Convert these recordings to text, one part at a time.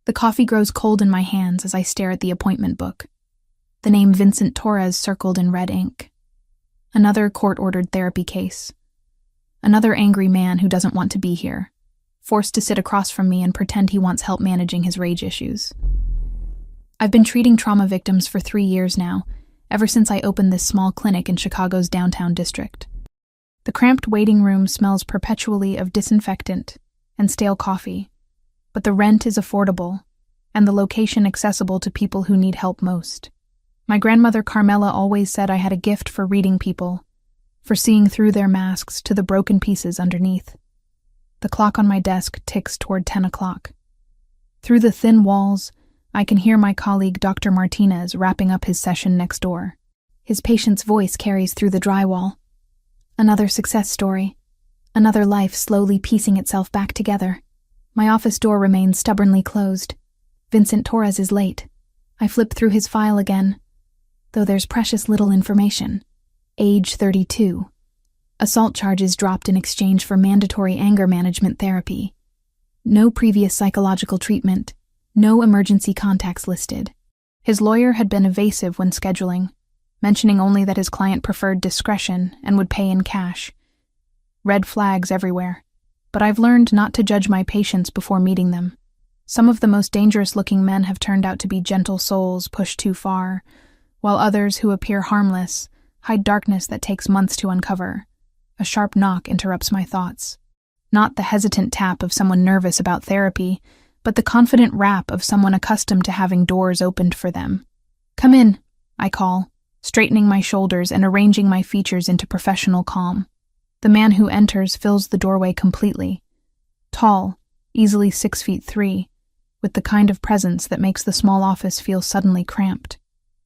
The coffee grows cold in my hands as I stare at the appointment book. The name Vincent Torres circled in red ink. Another court-ordered therapy case. Another angry man who doesn't want to be here, forced to sit across from me and pretend he wants help managing his rage issues. I've been treating trauma victims for 3 years now, ever since I opened this small clinic in Chicago's downtown district. The cramped waiting room smells perpetually of disinfectant and stale coffee, but the rent is affordable and the location accessible to people who need help most. My grandmother Carmela always said I had a gift for reading people, for seeing through their masks to the broken pieces underneath. The clock on my desk ticks toward 10 o'clock. Through the thin walls, I can hear my colleague Dr. Martinez wrapping up his session next door. His patient's voice carries through the drywall. Another success story. Another life slowly piecing itself back together. My office door remains stubbornly closed. Vincent Torres is late. I flip through his file again, though there's precious little information. Age 32. Assault charges dropped in exchange for mandatory anger management therapy. No previous psychological treatment. No emergency contacts listed. His lawyer had been evasive when scheduling, mentioning only that his client preferred discretion and would pay in cash. Red flags everywhere, but I've learned not to judge my patients before meeting them. Some of the most dangerous-looking men have turned out to be gentle souls pushed too far, while others who appear harmless hide darkness that takes months to uncover. A sharp knock interrupts my thoughts. Not the hesitant tap of someone nervous about therapy, but the confident rap of someone accustomed to having doors opened for them. "Come in," I call, straightening my shoulders and arranging my features into professional calm. The man who enters fills the doorway completely. Tall, easily 6'3", with the kind of presence that makes the small office feel suddenly cramped.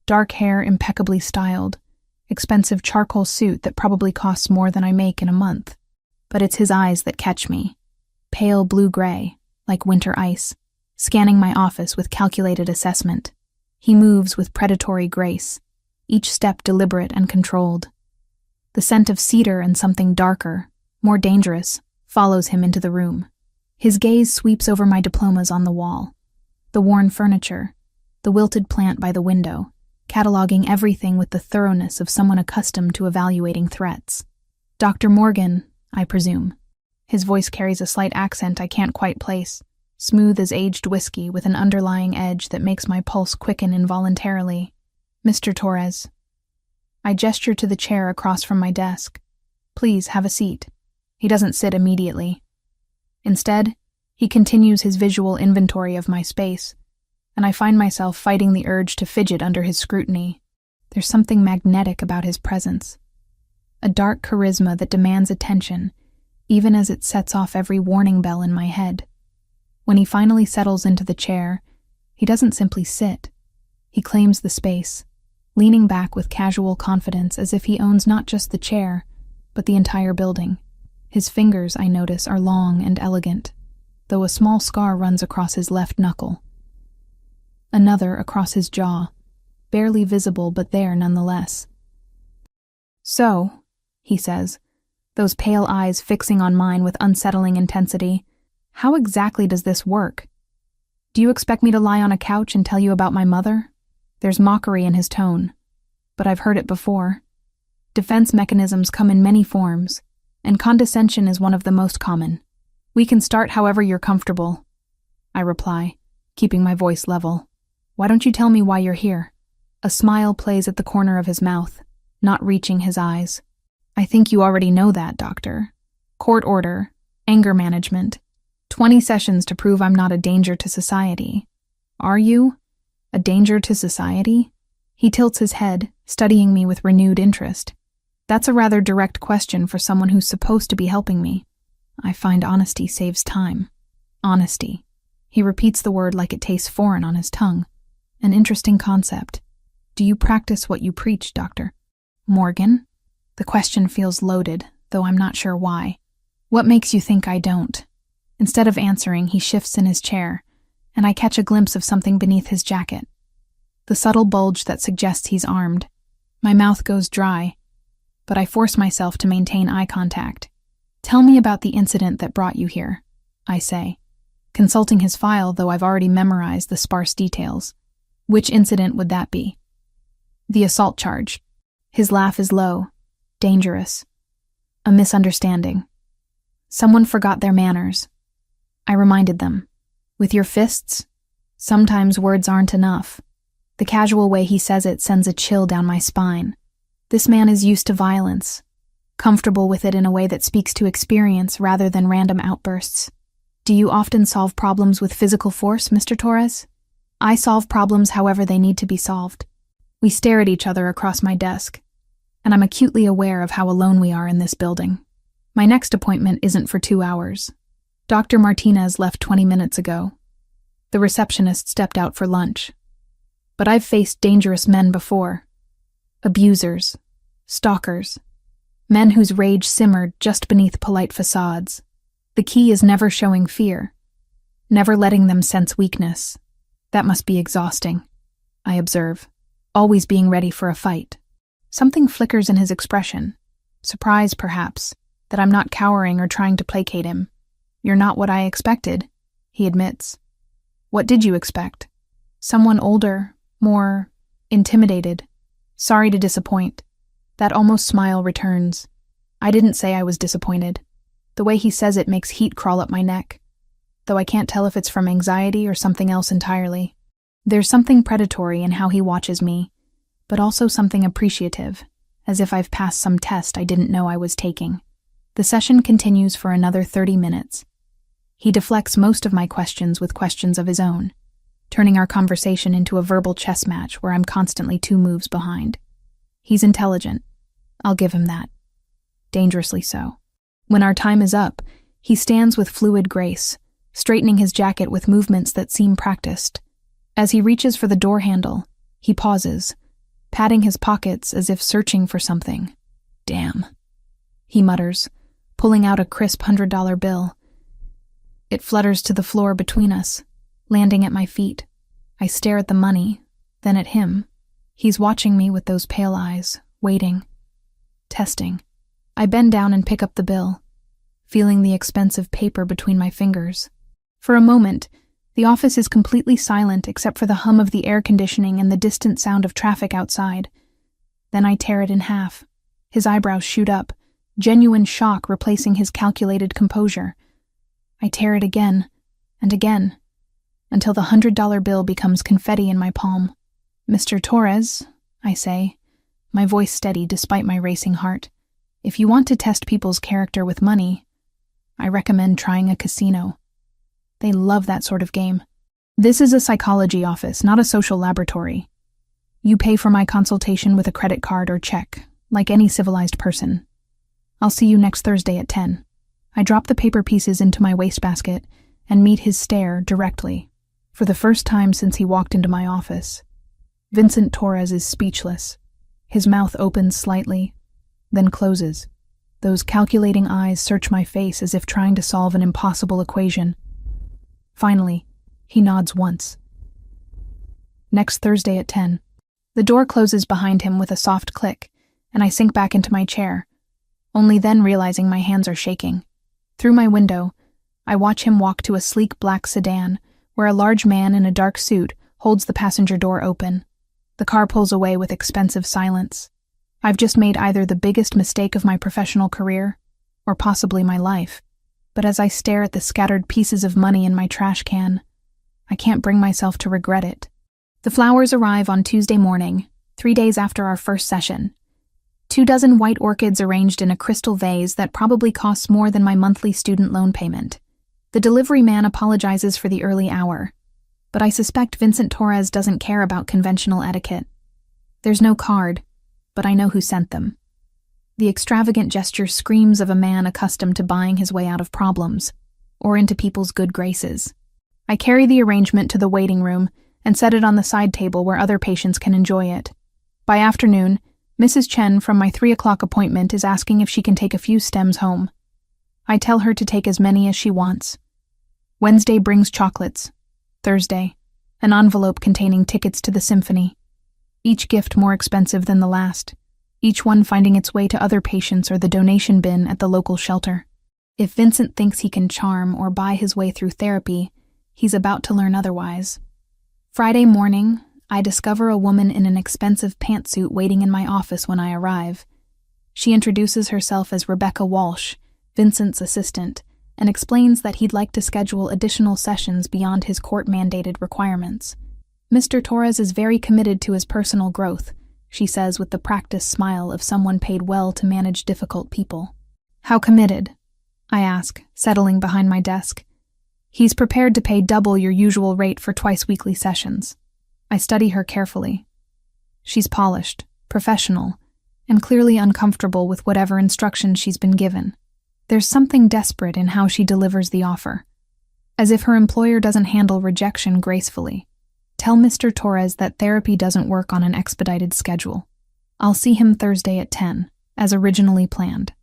Dark hair impeccably styled, expensive charcoal suit that probably costs more than I make in a month. But it's his eyes that catch me. Pale blue-gray, like winter ice, scanning my office with calculated assessment. He moves with predatory grace, each step deliberate and controlled. The scent of cedar and something darker, more dangerous, follows him into the room. His gaze sweeps over my diplomas on the wall, the worn furniture, the wilted plant by the window, cataloging everything with the thoroughness of someone accustomed to evaluating threats. "Dr. Morgan, I presume." His voice carries a slight accent I can't quite place, smooth as aged whiskey with an underlying edge that makes my pulse quicken involuntarily. "Mr. Torres." I gesture to the chair across from my desk. "Please, have a seat." He doesn't sit immediately. Instead, he continues his visual inventory of my space, and I find myself fighting the urge to fidget under his scrutiny. There's something magnetic about his presence. A dark charisma that demands attention, even as it sets off every warning bell in my head. When he finally settles into the chair, he doesn't simply sit. He claims the space, leaning back with casual confidence as if he owns not just the chair, but the entire building. His fingers, I notice, are long and elegant, though a small scar runs across his left knuckle. Another across his jaw, barely visible but there nonetheless. "So," he says, those pale eyes fixing on mine with unsettling intensity, "how exactly does this work? Do you expect me to lie on a couch and tell you about my mother?" There's mockery in his tone, but I've heard it before. Defense mechanisms come in many forms, and condescension is one of the most common. "We can start however you're comfortable," I reply, keeping my voice level. "Why don't you tell me why you're here?" A smile plays at the corner of his mouth, not reaching his eyes. "I think you already know that, doctor. Court order, anger management, 20 sessions to prove I'm not a danger to society. Are you? A danger to society?" He tilts his head, studying me with renewed interest. That's a rather direct question for someone who's supposed to be helping me. I find honesty saves time. Honesty. He repeats the word like it tastes foreign on his tongue. An interesting concept. "Do you practice what you preach, Doctor Morgan?" The question feels loaded, though I'm not sure why. "What makes you think I don't?" Instead of answering, he shifts in his chair, and I catch a glimpse of something beneath his jacket. The subtle bulge that suggests he's armed. My mouth goes dry, but I force myself to maintain eye contact. "Tell me about the incident that brought you here," I say, consulting his file, though I've already memorized the sparse details. Which incident would that be? The assault charge. His laugh is low, dangerous. A misunderstanding. Someone forgot their manners. I reminded them. With your fists? Sometimes words aren't enough. The casual way he says it sends a chill down my spine. This man is used to violence, comfortable with it in a way that speaks to experience rather than random outbursts. Do you often solve problems with physical force, Mr. Torres? I solve problems however they need to be solved. We stare at each other across my desk, and I'm acutely aware of how alone we are in this building. My next appointment isn't for 2 hours. Dr. Martinez left 20 minutes ago. The receptionist stepped out for lunch. But I've faced dangerous men before. Abusers, stalkers, men whose rage simmered just beneath polite facades. The key is never showing fear, never letting them sense weakness. That must be exhausting, I observe, always being ready for a fight. Something flickers in his expression, surprise perhaps, that I'm not cowering or trying to placate him. You're not what I expected, he admits. What did you expect? Someone older, more intimidated. Sorry to disappoint. That almost smile returns. I didn't say I was disappointed. The way he says it makes heat crawl up my neck, though I can't tell if it's from anxiety or something else entirely. There's something predatory in how he watches me, but also something appreciative, as if I've passed some test I didn't know I was taking. The session continues for another 30 minutes. He deflects most of my questions with questions of his own, turning our conversation into a verbal chess match where I'm constantly 2 moves behind. He's intelligent. I'll give him that. Dangerously so. When our time is up, he stands with fluid grace, straightening his jacket with movements that seem practiced. As he reaches for the door handle, he pauses, patting his pockets as if searching for something. Damn, he mutters, pulling out a crisp $100 bill. It flutters to the floor between us, landing at my feet. I stare at the money, then at him. He's watching me with those pale eyes, waiting, testing. I bend down and pick up the bill, feeling the expensive paper between my fingers. For a moment, the office is completely silent except for the hum of the air conditioning and the distant sound of traffic outside. Then I tear it in half. His eyebrows shoot up, genuine shock replacing his calculated composure. I tear it again, and again, until the $100 bill becomes confetti in my palm. Mr. Torres, I say, my voice steady despite my racing heart. If you want to test people's character with money, I recommend trying a casino. They love that sort of game. This is a psychology office, not a social laboratory. You pay for my consultation with a credit card or check, like any civilized person. I'll see you next Thursday at 10. I drop the paper pieces into my wastebasket and meet his stare directly, for the first time since he walked into my office. Vincent Torres is speechless. His mouth opens slightly, then closes. Those calculating eyes search my face as if trying to solve an impossible equation. Finally, he nods once. Next Thursday at 10. The door closes behind him with a soft click, and I sink back into my chair, only then realizing my hands are shaking. Through my window, I watch him walk to a sleek black sedan, where a large man in a dark suit holds the passenger door open. The car pulls away with expensive silence. I've just made either the biggest mistake of my professional career, or possibly my life. But as I stare at the scattered pieces of money in my trash can, I can't bring myself to regret it. The flowers arrive on Tuesday morning, 3 days after our first session. 24 white orchids arranged in a crystal vase that probably costs more than my monthly student loan payment. The delivery man apologizes for the early hour, but I suspect Vincent Torres doesn't care about conventional etiquette. There's no card, but I know who sent them. The extravagant gesture screams of a man accustomed to buying his way out of problems, or into people's good graces. I carry the arrangement to the waiting room and set it on the side table where other patients can enjoy it. By afternoon, Mrs. Chen from my 3 o'clock appointment is asking if she can take a few stems home. I tell her to take as many as she wants. Wednesday brings chocolates. Thursday, an envelope containing tickets to the symphony. Each gift more expensive than the last, each one finding its way to other patients or the donation bin at the local shelter. If Vincent thinks he can charm or buy his way through therapy, He's about to learn otherwise. Friday morning, I discover a woman in an expensive pantsuit waiting in my office when I arrive. She introduces herself as Rebecca Walsh, Vincent's assistant, and explains that he'd like to schedule additional sessions beyond his court-mandated requirements. Mr. Torres is very committed to his personal growth, she says with the practiced smile of someone paid well to manage difficult people. How committed? I ask, settling behind my desk. He's prepared to pay double your usual rate for twice-weekly sessions. I study her carefully. She's polished, professional, and clearly uncomfortable with whatever instruction she's been given. There's something desperate in how she delivers the offer, as if her employer doesn't handle rejection gracefully. Tell Mr. Torres that therapy doesn't work on an expedited schedule. I'll see him Thursday at 10, as originally planned.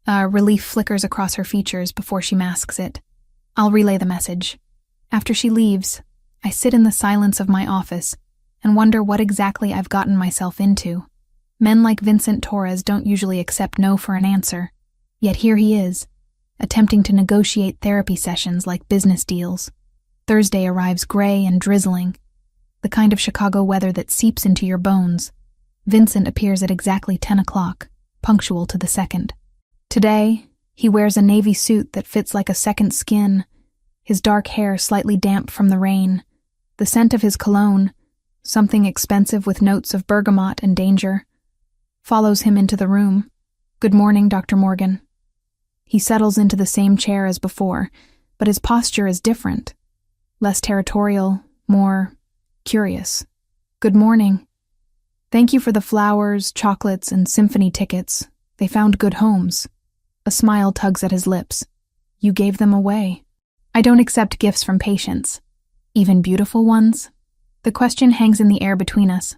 Relief flickers across her features before she masks it. I'll relay the message. After she leaves, I sit in the silence of my office and wonder what exactly I've gotten myself into. Men like Vincent Torres don't usually accept no for an answer, yet here he is, attempting to negotiate therapy sessions like business deals. Thursday arrives gray and drizzling, the kind of Chicago weather that seeps into your bones. Vincent appears at exactly 10 o'clock, punctual to the second. Today, he wears a navy suit that fits like a second skin, his dark hair slightly damp from the rain. The scent of his cologne, something expensive with notes of bergamot and danger, follows him into the room. Good morning, Dr. Morgan. He settles into the same chair as before, but his posture is different. Less territorial, more curious. Good morning. Thank you for the flowers, chocolates, and symphony tickets. They found good homes. A smile tugs at his lips. You gave them away. I don't accept gifts from patients. Even beautiful ones? The question hangs in the air between us.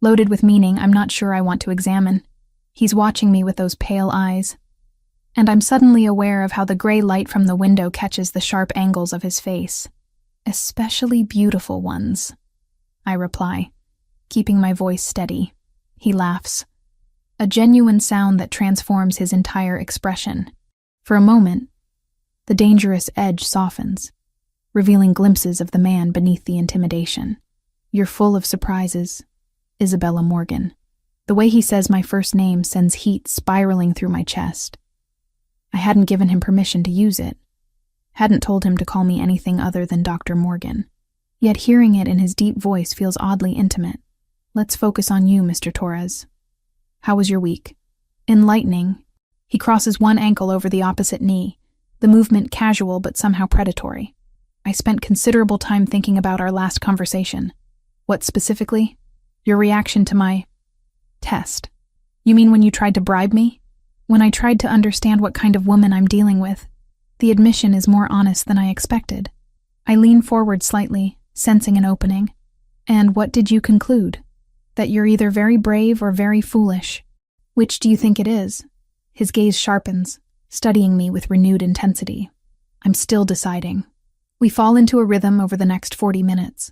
Loaded with meaning I'm not sure I want to examine. He's watching me with those pale eyes. And I'm suddenly aware of how the gray light from the window catches the sharp angles of his face. Especially beautiful ones, I reply, keeping my voice steady. He laughs. A genuine sound that transforms his entire expression. For a moment, the dangerous edge softens, revealing glimpses of the man beneath the intimidation. You're full of surprises, Isabella Morgan. The way he says my first name sends heat spiraling through my chest. I hadn't given him permission to use it, hadn't told him to call me anything other than Dr. Morgan. Yet hearing it in his deep voice feels oddly intimate. Let's focus on you, Mr. Torres. How was your week? Enlightening. He crosses one ankle over the opposite knee, the movement casual but somehow predatory. I spent considerable time thinking about our last conversation. What specifically? Your reaction to my test. You mean when you tried to bribe me? When I tried to understand what kind of woman I'm dealing with? The admission is more honest than I expected. I lean forward slightly, sensing an opening. And what did you conclude? That you're either very brave or very foolish. Which do you think it is? His gaze sharpens, studying me with renewed intensity. I'm still deciding. We fall into a rhythm over the next 40 minutes.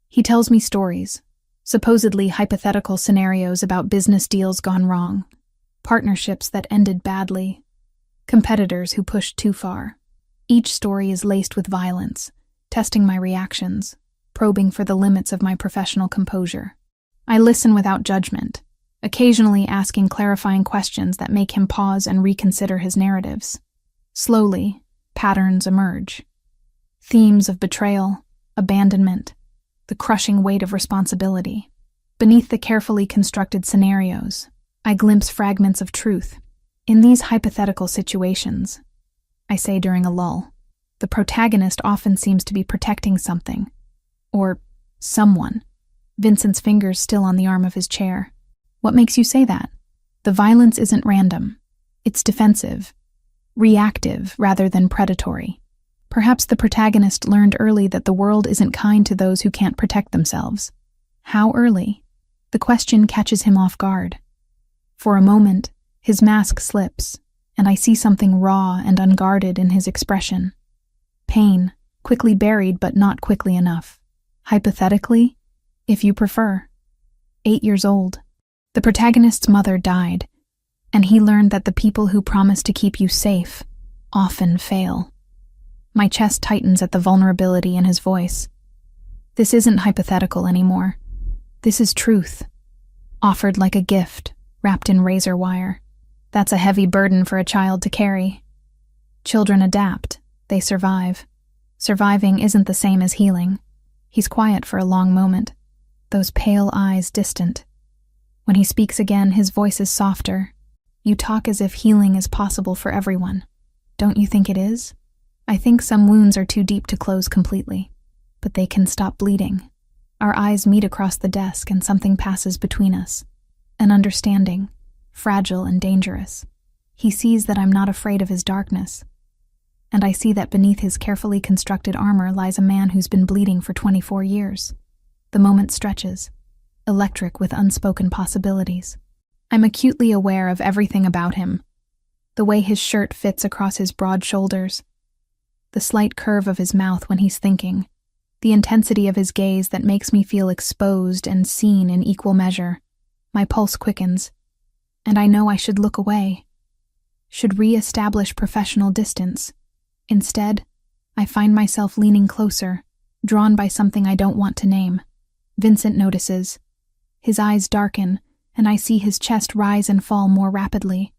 He tells me stories, supposedly hypothetical scenarios about business deals gone wrong, partnerships that ended badly, competitors who pushed too far. Each story is laced with violence, testing my reactions, probing for the limits of my professional composure. I listen without judgment, occasionally asking clarifying questions that make him pause and reconsider his narratives. Slowly, patterns emerge. Themes of betrayal, abandonment, the crushing weight of responsibility. Beneath the carefully constructed scenarios, I glimpse fragments of truth. In these hypothetical situations, I say during a lull, the protagonist often seems to be protecting something, or someone. Vincent's fingers still on the arm of his chair. What makes you say that? The violence isn't random. It's defensive, reactive rather than predatory. Perhaps the protagonist learned early that the world isn't kind to those who can't protect themselves. How early? The question catches him off guard. For a moment, his mask slips, and I see something raw and unguarded in his expression. Pain, quickly buried but not quickly enough. Hypothetically, if you prefer. 8 years old. The protagonist's mother died, and he learned that the people who promise to keep you safe often fail. My chest tightens at the vulnerability in his voice. This isn't hypothetical anymore. This is truth, offered like a gift, wrapped in razor wire. That's a heavy burden for a child to carry. Children adapt. They survive. Surviving isn't the same as healing. He's quiet for a long moment, those pale eyes distant. When he speaks again, his voice is softer. You talk as if healing is possible for everyone. Don't you think it is? I think some wounds are too deep to close completely, but they can stop bleeding. Our eyes meet across the desk and something passes between us. An understanding, fragile and dangerous. He sees that I'm not afraid of his darkness. And I see that beneath his carefully constructed armor lies a man who's been bleeding for 24 years. The moment stretches, electric with unspoken possibilities. I'm acutely aware of everything about him. The way his shirt fits across his broad shoulders, the slight curve of his mouth when he's thinking, the intensity of his gaze that makes me feel exposed and seen in equal measure. My pulse quickens, and I know I should look away, should re-establish professional distance. Instead, I find myself leaning closer, drawn by something I don't want to name. Vincent notices. His eyes darken, and I see his chest rise and fall more rapidly.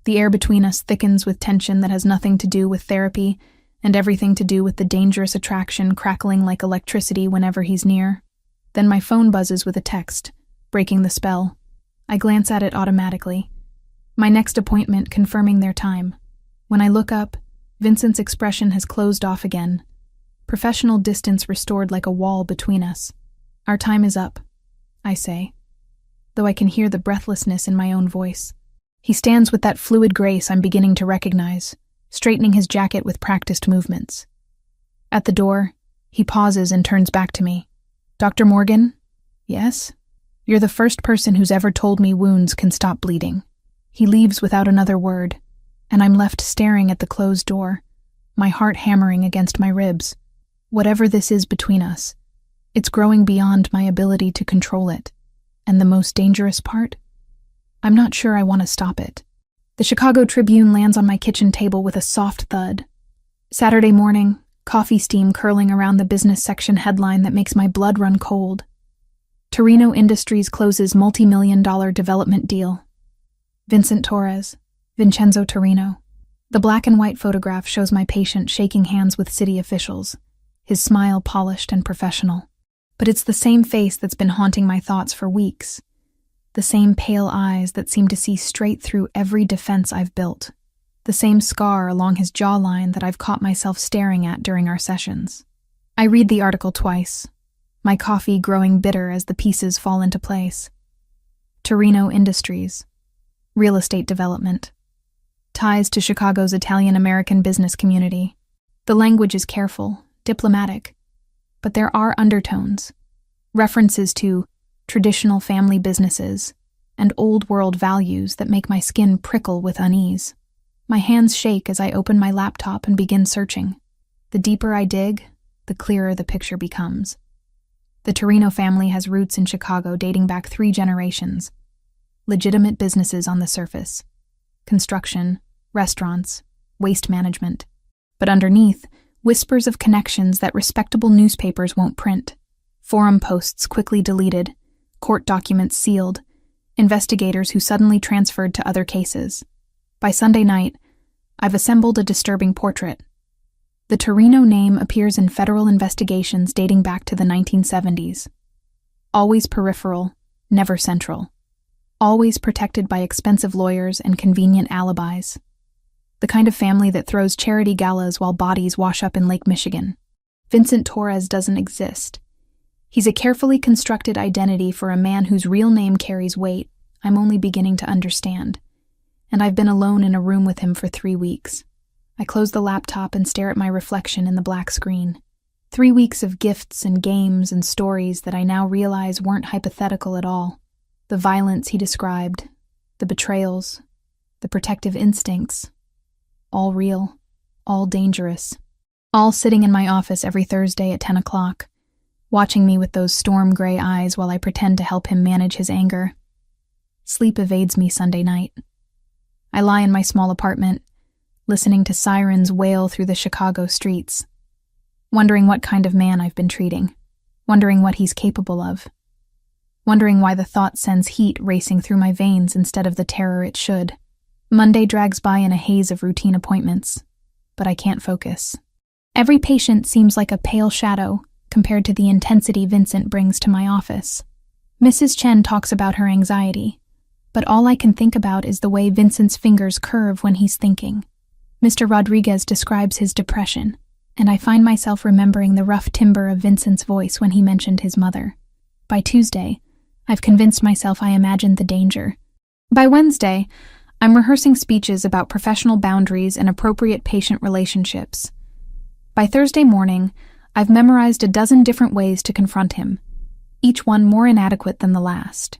The air between us thickens with tension that has nothing to do with therapy, and everything to do with the dangerous attraction crackling like electricity whenever he's near. Then my phone buzzes with a text, breaking the spell. I glance at it automatically. My next appointment confirming their time. When I look up, Vincent's expression has closed off again. Professional distance restored like a wall between us. Our time is up, I say, though I can hear the breathlessness in my own voice. He stands with that fluid grace I'm beginning to recognize, straightening his jacket with practiced movements. At the door, he pauses and turns back to me. Dr. Morgan? Yes? You're the first person who's ever told me wounds can stop bleeding. He leaves without another word, and I'm left staring at the closed door, my heart hammering against my ribs. Whatever this is between us, it's growing beyond my ability to control it. And the most dangerous part? I'm not sure I want to stop it. The Chicago Tribune lands on my kitchen table with a soft thud. Saturday morning, coffee steam curling around the business section headline that makes my blood run cold. Torino Industries closes multi-million-dollar development deal. Vincent Torres, Vincenzo Torino. The black and white photograph shows my patient shaking hands with city officials, his smile polished and professional. But it's the same face that's been haunting my thoughts for weeks. The same pale eyes that seem to see straight through every defense I've built. The same scar along his jawline that I've caught myself staring at during our sessions. I read the article twice, my coffee growing bitter as the pieces fall into place. Torino Industries. Real estate development. Ties to Chicago's Italian-American business community. The language is careful, diplomatic, but there are undertones, references to traditional family businesses and old-world values that make my skin prickle with unease. My hands shake as I open my laptop and begin searching. The deeper I dig, the clearer the picture becomes. The Torino family has roots in Chicago dating back 3 generations. Legitimate businesses on the surface. Construction, restaurants, waste management. But underneath, whispers of connections that respectable newspapers won't print. Forum posts quickly deleted, court documents sealed, investigators who suddenly transferred to other cases. By Sunday night, I've assembled a disturbing portrait. The Torino name appears in federal investigations dating back to the 1970s. Always peripheral, never central. Always protected by expensive lawyers and convenient alibis. The kind of family that throws charity galas while bodies wash up in Lake Michigan. Vincent Torres doesn't exist. He's a carefully constructed identity for a man whose real name carries weight I'm only beginning to understand. And I've been alone in a room with him for 3 weeks. I close the laptop and stare at my reflection in the black screen. 3 weeks of gifts and games and stories that I now realize weren't hypothetical at all. The violence he described, the betrayals, the protective instincts, all real, all dangerous, all sitting in my office every Thursday at 10 o'clock, watching me with those storm gray eyes while I pretend to help him manage his anger. Sleep evades me Sunday night. I lie in my small apartment, listening to sirens wail through the Chicago streets, wondering what kind of man I've been treating, wondering what he's capable of, wondering why the thought sends heat racing through my veins instead of the terror it should. Monday drags by in a haze of routine appointments, but I can't focus. Every patient seems like a pale shadow compared to the intensity Vincent brings to my office. Mrs. Chen talks about her anxiety, but all I can think about is the way Vincent's fingers curve when he's thinking. Mr. Rodriguez describes his depression, and I find myself remembering the rough timbre of Vincent's voice when he mentioned his mother. By Tuesday, I've convinced myself I imagined the danger. By Wednesday, I'm rehearsing speeches about professional boundaries and appropriate patient relationships. By Thursday morning, I've memorized a dozen different ways to confront him, each one more inadequate than the last.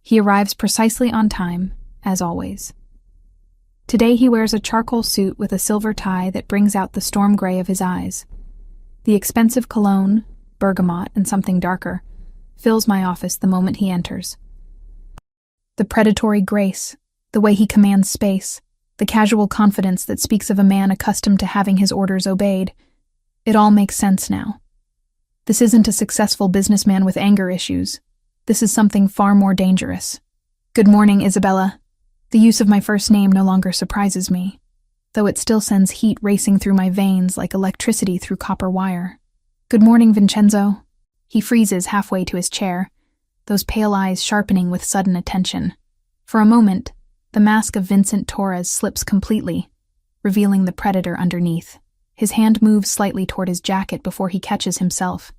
He arrives precisely on time, as always. Today he wears a charcoal suit with a silver tie that brings out the storm gray of his eyes. The expensive cologne, bergamot and something darker, fills my office the moment he enters. The predatory grace, the way he commands space, the casual confidence that speaks of a man accustomed to having his orders obeyed, it all makes sense now. This isn't a successful businessman with anger issues. This is something far more dangerous. Good morning, Isabella. The use of my first name no longer surprises me, though it still sends heat racing through my veins like electricity through copper wire. Good morning, Vincenzo. He freezes halfway to his chair, those pale eyes sharpening with sudden attention. For a moment, the mask of Vincent Torres slips completely, revealing the predator underneath. His hand moves slightly toward his jacket before he catches himself,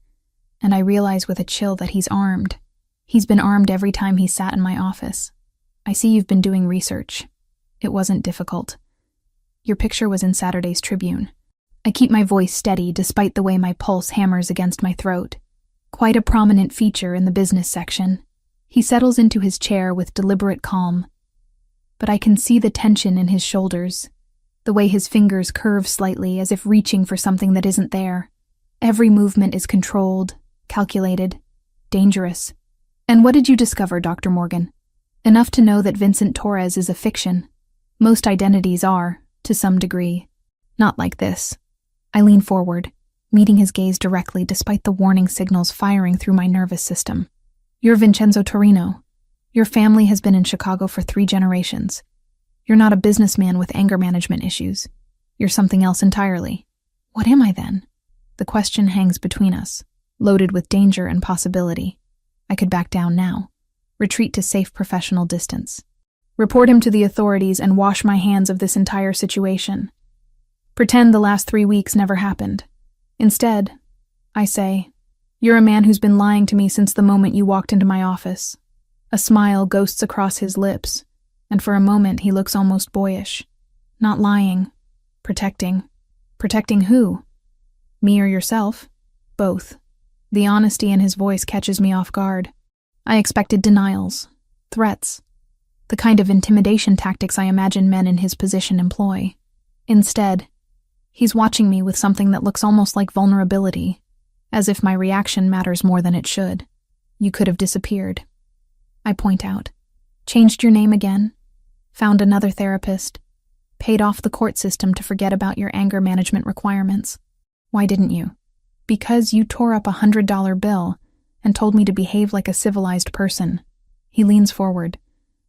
and I realize with a chill that he's armed. He's been armed every time he sat in my office. I see you've been doing research. It wasn't difficult. Your picture was in Saturday's Tribune. I keep my voice steady despite the way my pulse hammers against my throat. Quite a prominent feature in the business section. He settles into his chair with deliberate calm, but I can see the tension in his shoulders, the way his fingers curve slightly as if reaching for something that isn't there. Every movement is controlled, calculated, dangerous. And what did you discover, Dr. Morgan? Enough to know that Vincent Torres is a fiction. Most identities are, to some degree. Not like this. I lean forward, meeting his gaze directly despite the warning signals firing through my nervous system. You're Vincenzo Torino. Your family has been in Chicago for 3 generations. You're not a businessman with anger management issues. You're something else entirely. What am I then? The question hangs between us, loaded with danger and possibility. I could back down now, retreat to safe professional distance, report him to the authorities and wash my hands of this entire situation. Pretend the last 3 weeks never happened. Instead, I say, you're a man who's been lying to me since the moment you walked into my office. A smile ghosts across his lips, and for a moment he looks almost boyish. Not lying. Protecting. Protecting who? Me or yourself? Both. The honesty in his voice catches me off guard. I expected denials, threats, the kind of intimidation tactics I imagine men in his position employ. Instead, he's watching me with something that looks almost like vulnerability, as if my reaction matters more than it should. You could have disappeared. I point out. Changed your name again? Found another therapist? Paid off the court system to forget about your anger management requirements? Why didn't you? Because you tore up $100 bill and told me to behave like a civilized person. He leans forward,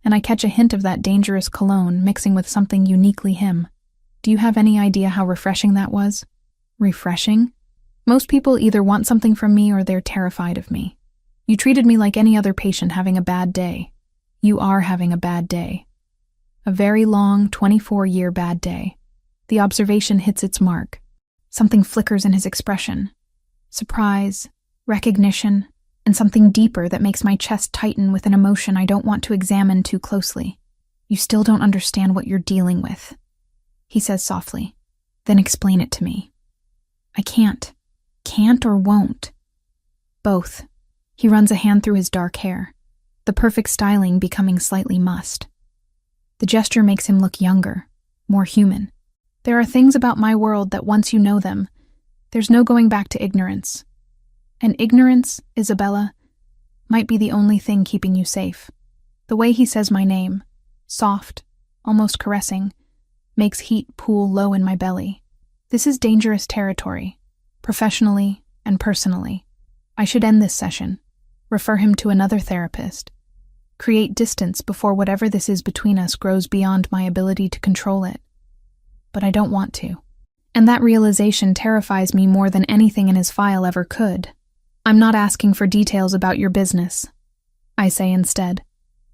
and I catch a hint of that dangerous cologne mixing with something uniquely him. Do you have any idea how refreshing that was? Refreshing? Most people either want something from me or they're terrified of me. You treated me like any other patient having a bad day. You are having a bad day. A very long, 24-year bad day. The observation hits its mark. Something flickers in his expression. Surprise, recognition, and something deeper that makes my chest tighten with an emotion I don't want to examine too closely. You still don't understand what you're dealing with, he says softly. Then explain it to me. I can't. Can't or won't. Both. He runs a hand through his dark hair, the perfect styling becoming slightly mussed. The gesture makes him look younger, more human. There are things about my world that once you know them, there's no going back to ignorance. And ignorance, Isabella, might be the only thing keeping you safe. The way he says my name, soft, almost caressing, makes heat pool low in my belly. This is dangerous territory, professionally and personally. I should end this session, refer him to another therapist, create distance before whatever this is between us grows beyond my ability to control it. But I don't want to. And that realization terrifies me more than anything in his file ever could. I'm not asking for details about your business, I say instead.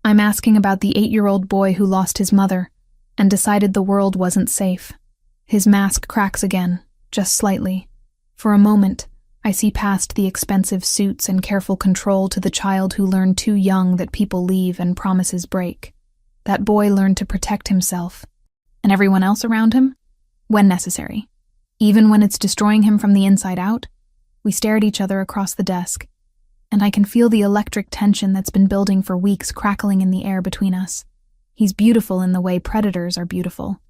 I'm asking about the 8-year-old boy who lost his mother and decided the world wasn't safe. His mask cracks again, just slightly. For a moment, I see past the expensive suits and careful control to the child who learned too young that people leave and promises break. That boy learned to protect himself. And everyone else around him? When necessary. Even when it's destroying him from the inside out? We stare at each other across the desk, and I can feel the electric tension that's been building for weeks crackling in the air between us. He's beautiful in the way predators are beautiful.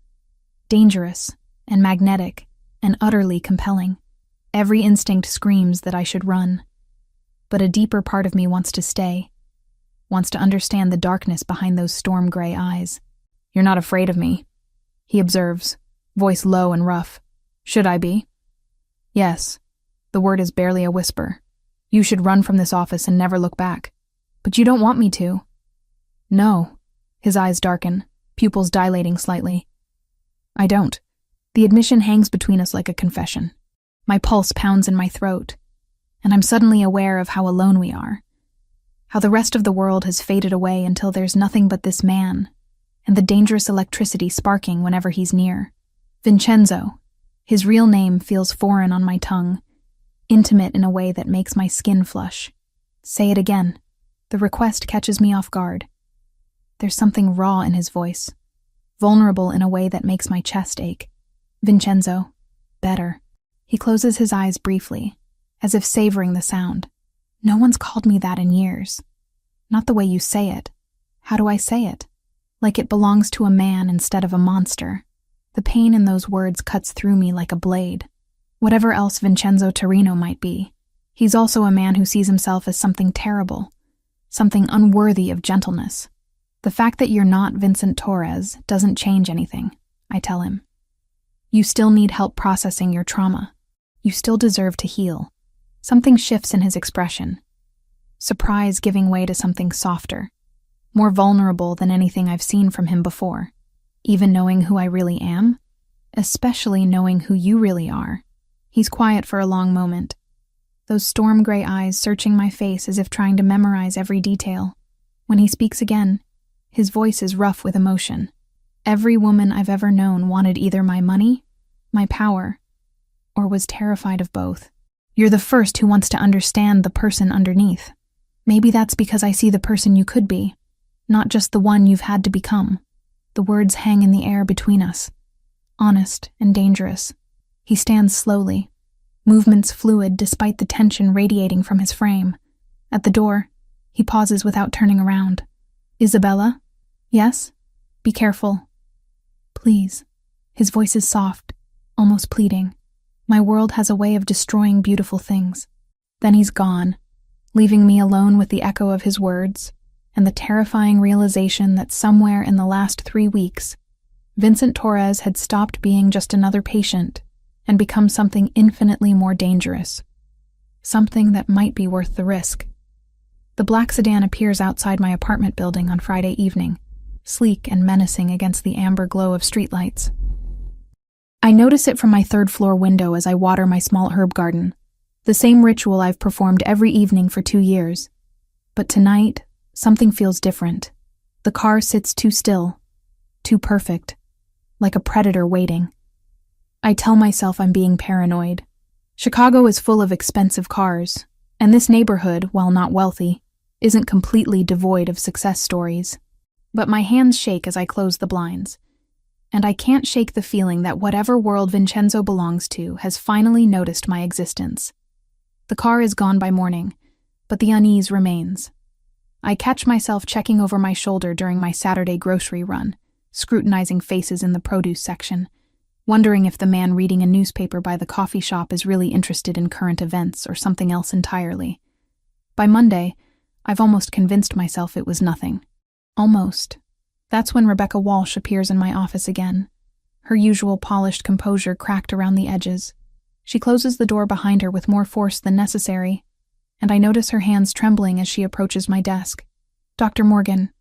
Dangerous and magnetic and utterly compelling. Every instinct screams that I should run. But a deeper part of me wants to stay, wants to understand the darkness behind those storm gray eyes. You're not afraid of me, he observes, voice low and rough. Should I be? Yes. The word is barely a whisper. You should run from this office and never look back. But you don't want me to. No. His eyes darken, pupils dilating slightly. I don't. The admission hangs between us like a confession. My pulse pounds in my throat, and I'm suddenly aware of how alone we are. How the rest of the world has faded away until there's nothing but this man, and the dangerous electricity sparking whenever he's near. Vincenzo. His real name feels foreign on my tongue, intimate in a way that makes my skin flush. Say it again. The request catches me off guard. There's something raw in his voice, vulnerable in a way that makes my chest ache. Vincenzo. Better. He closes his eyes briefly, as if savoring the sound. No one's called me that in years. Not the way you say it. How do I say it? Like it belongs to a man instead of a monster. The pain in those words cuts through me like a blade. Whatever else Vincenzo Torino might be, he's also a man who sees himself as something terrible, something unworthy of gentleness. The fact that you're not Vincent Torres doesn't change anything, I tell him. You still need help processing your trauma. You still deserve to heal. Something shifts in his expression. Surprise giving way to something softer, more vulnerable than anything I've seen from him before. Even knowing who I really am, especially knowing who you really are. He's quiet for a long moment, those storm gray eyes searching my face as if trying to memorize every detail. When he speaks again, his voice is rough with emotion. Every woman I've ever known wanted either my money, my power, or was terrified of both. You're the first who wants to understand the person underneath. Maybe that's because I see the person you could be, not just the one you've had to become. The words hang in the air between us, honest and dangerous. He stands slowly, movements fluid despite the tension radiating from his frame. At the door, he pauses without turning around. Isabella? Yes? Be careful. Please. His voice is soft, almost pleading. My world has a way of destroying beautiful things. Then he's gone, leaving me alone with the echo of his words and the terrifying realization that somewhere in the last 3 weeks, Vincent Torres had stopped being just another patient and become something infinitely more dangerous. Something that might be worth the risk. The black sedan appears outside my apartment building on Friday evening, sleek and menacing against the amber glow of streetlights. I notice it from my 3rd-floor window as I water my small herb garden, the same ritual I've performed every evening for 2 years. But tonight, something feels different. The car sits too still, too perfect, like a predator waiting. I tell myself I'm being paranoid. Chicago is full of expensive cars, and this neighborhood, while not wealthy, isn't completely devoid of success stories. But my hands shake as I close the blinds, and I can't shake the feeling that whatever world Vincenzo belongs to has finally noticed my existence. The car is gone by morning, but the unease remains. I catch myself checking over my shoulder during my Saturday grocery run, scrutinizing faces in the produce section, wondering if the man reading a newspaper by the coffee shop is really interested in current events or something else entirely. By Monday, I've almost convinced myself it was nothing. Almost. That's when Rebecca Walsh appears in my office again, her usual polished composure cracked around the edges. She closes the door behind her with more force than necessary, and I notice her hands trembling as she approaches my desk. Dr. Morgan,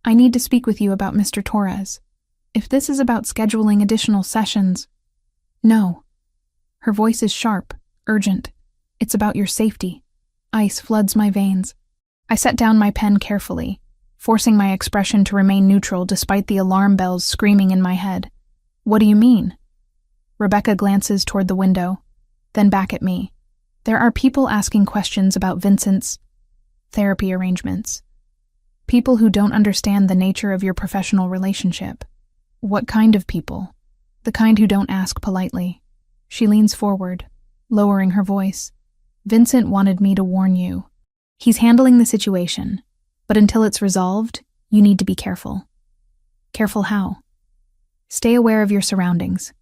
I need to speak with you about Mr. Torres. If this is about scheduling additional sessions... No. Her voice is sharp, urgent. It's about your safety. Ice floods my veins. I set down my pen carefully, forcing my expression to remain neutral despite the alarm bells screaming in my head. What do you mean? Rebecca glances toward the window, then back at me. There are people asking questions about Vincent's therapy arrangements. People who don't understand the nature of your professional relationship. What kind of people? The kind who don't ask politely. She leans forward, lowering her voice. Vincent wanted me to warn you. He's handling the situation, but until it's resolved, you need to be careful. Careful how? Stay aware of your surroundings.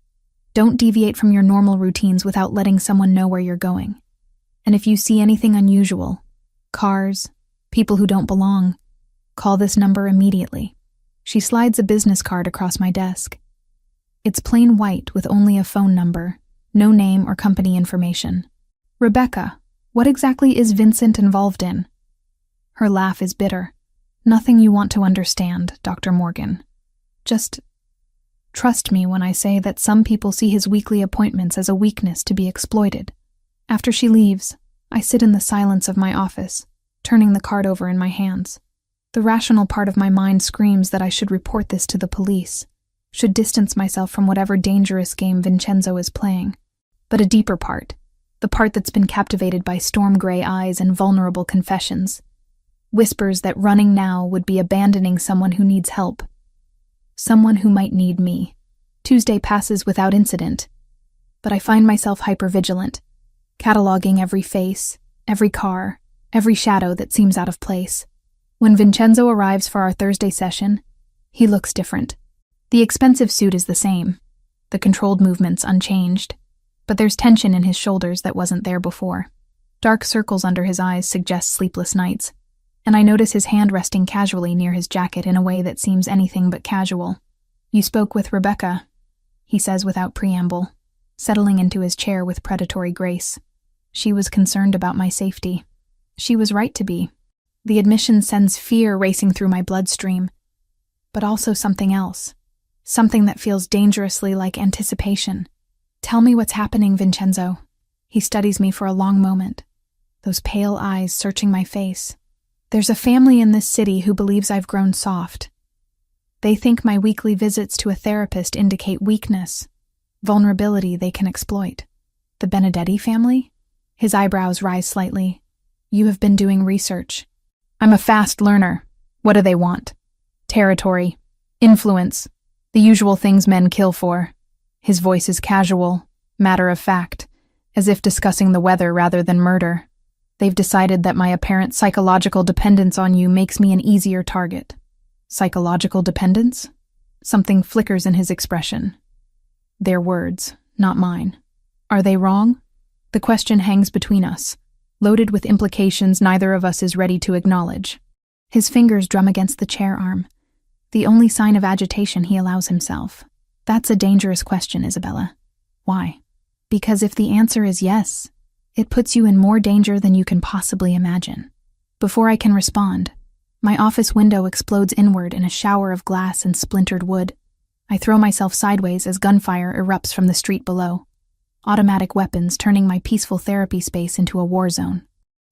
Don't deviate from your normal routines without letting someone know where you're going. And if you see anything unusual, cars, people who don't belong, call this number immediately. She slides a business card across my desk. It's plain white with only a phone number, no name or company information. Rebecca, what exactly is Vincent involved in? Her laugh is bitter. Nothing you want to understand, Dr. Morgan. Just trust me when I say that some people see his weekly appointments as a weakness to be exploited. After she leaves, I sit in the silence of my office, turning the card over in my hands. The rational part of my mind screams that I should report this to the police, should distance myself from whatever dangerous game Vincenzo is playing. But a deeper part, the part that's been captivated by storm gray eyes and vulnerable confessions, whispers that running now would be abandoning someone who needs help. Someone who might need me. Tuesday passes without incident, but I find myself hypervigilant, cataloging every face, every car, every shadow that seems out of place. When Vincenzo arrives for our Thursday session, he looks different. The expensive suit is the same, the controlled movements unchanged, but there's tension in his shoulders that wasn't there before. Dark circles under his eyes suggest sleepless nights, and I notice his hand resting casually near his jacket in a way that seems anything but casual. You spoke with Rebecca, he says without preamble, settling into his chair with predatory grace. She was concerned about my safety. She was right to be. The admission sends fear racing through my bloodstream, but also something else, something that feels dangerously like anticipation. Tell me what's happening, Vincenzo. He studies me for a long moment, those pale eyes searching my face. There's a family in this city who believes I've grown soft. They think my weekly visits to a therapist indicate weakness, vulnerability they can exploit. The Benedetti family? His eyebrows rise slightly. You have been doing research. I'm a fast learner. What do they want? Territory, influence, the usual things men kill for. His voice is casual, matter of fact, as if discussing the weather rather than murder. They've decided that my apparent psychological dependence on you makes me an easier target. Psychological dependence? Something flickers in his expression. Their words, not mine. Are they wrong? The question hangs between us, loaded with implications neither of us is ready to acknowledge. His fingers drum against the chair arm, the only sign of agitation he allows himself. That's a dangerous question, Isabella. Why? Because if the answer is yes, it puts you in more danger than you can possibly imagine. Before I can respond, my office window explodes inward in a shower of glass and splintered wood. I throw myself sideways as gunfire erupts from the street below, automatic weapons turning my peaceful therapy space into a war zone.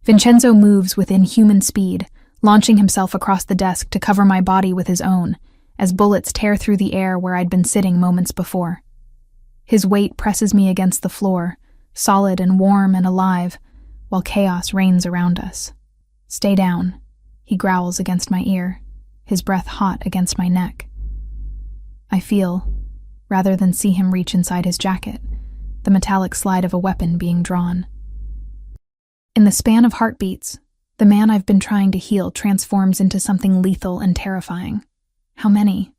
Vincenzo moves with inhuman speed, launching himself across the desk to cover my body with his own, as bullets tear through the air where I'd been sitting moments before. His weight presses me against the floor, solid and warm and alive, while chaos reigns around us. Stay down, he growls against my ear, his breath hot against my neck. I feel, rather than see him reach inside his jacket, the metallic slide of a weapon being drawn. In the span of heartbeats, the man I've been trying to heal transforms into something lethal and terrifying. How many?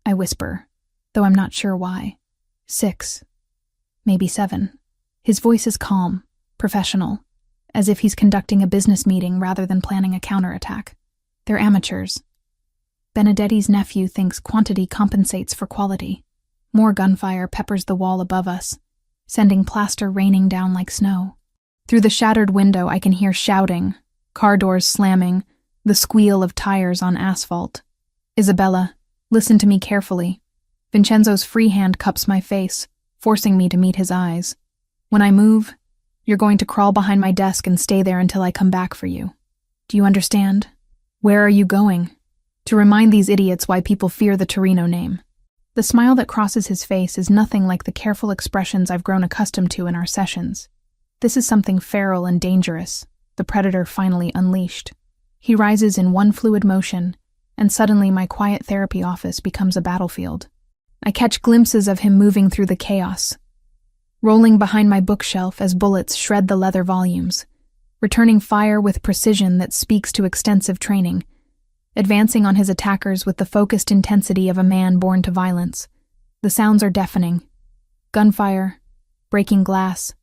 I whisper, though I'm not sure why. 6. Maybe 7. His voice is calm, professional, as if he's conducting a business meeting rather than planning a counterattack. They're amateurs. Benedetti's nephew thinks quantity compensates for quality. More gunfire peppers the wall above us, sending plaster raining down like snow. Through the shattered window, I can hear shouting, car doors slamming, the squeal of tires on asphalt. Isabella, listen to me carefully. Vincenzo's free hand cups my face, forcing me to meet his eyes. When I move, you're going to crawl behind my desk and stay there until I come back for you. Do you understand? Where are you going? To remind these idiots why people fear the Torino name. The smile that crosses his face is nothing like the careful expressions I've grown accustomed to in our sessions. This is something feral and dangerous, the predator finally unleashed. He rises in one fluid motion, and suddenly my quiet therapy office becomes a battlefield. I catch glimpses of him moving through the chaos, rolling behind my bookshelf as bullets shred the leather volumes, returning fire with precision that speaks to extensive training, advancing on his attackers with the focused intensity of a man born to violence. The sounds are deafening. Gunfire, breaking glass,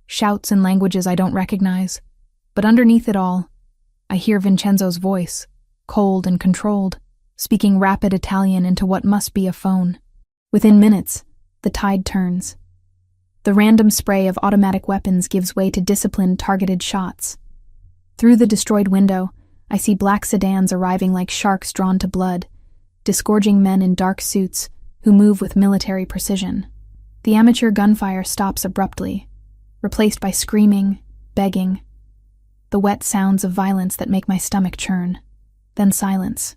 shouts in languages I don't recognize. But underneath it all, I hear Vincenzo's voice, cold and controlled, speaking rapid Italian into what must be a phone. Within minutes, the tide turns. The random spray of automatic weapons gives way to disciplined, targeted shots. Through the destroyed window, I see black sedans arriving like sharks drawn to blood, disgorging men in dark suits who move with military precision. The amateur gunfire stops abruptly, replaced by screaming, begging, the wet sounds of violence that make my stomach churn. Then silence.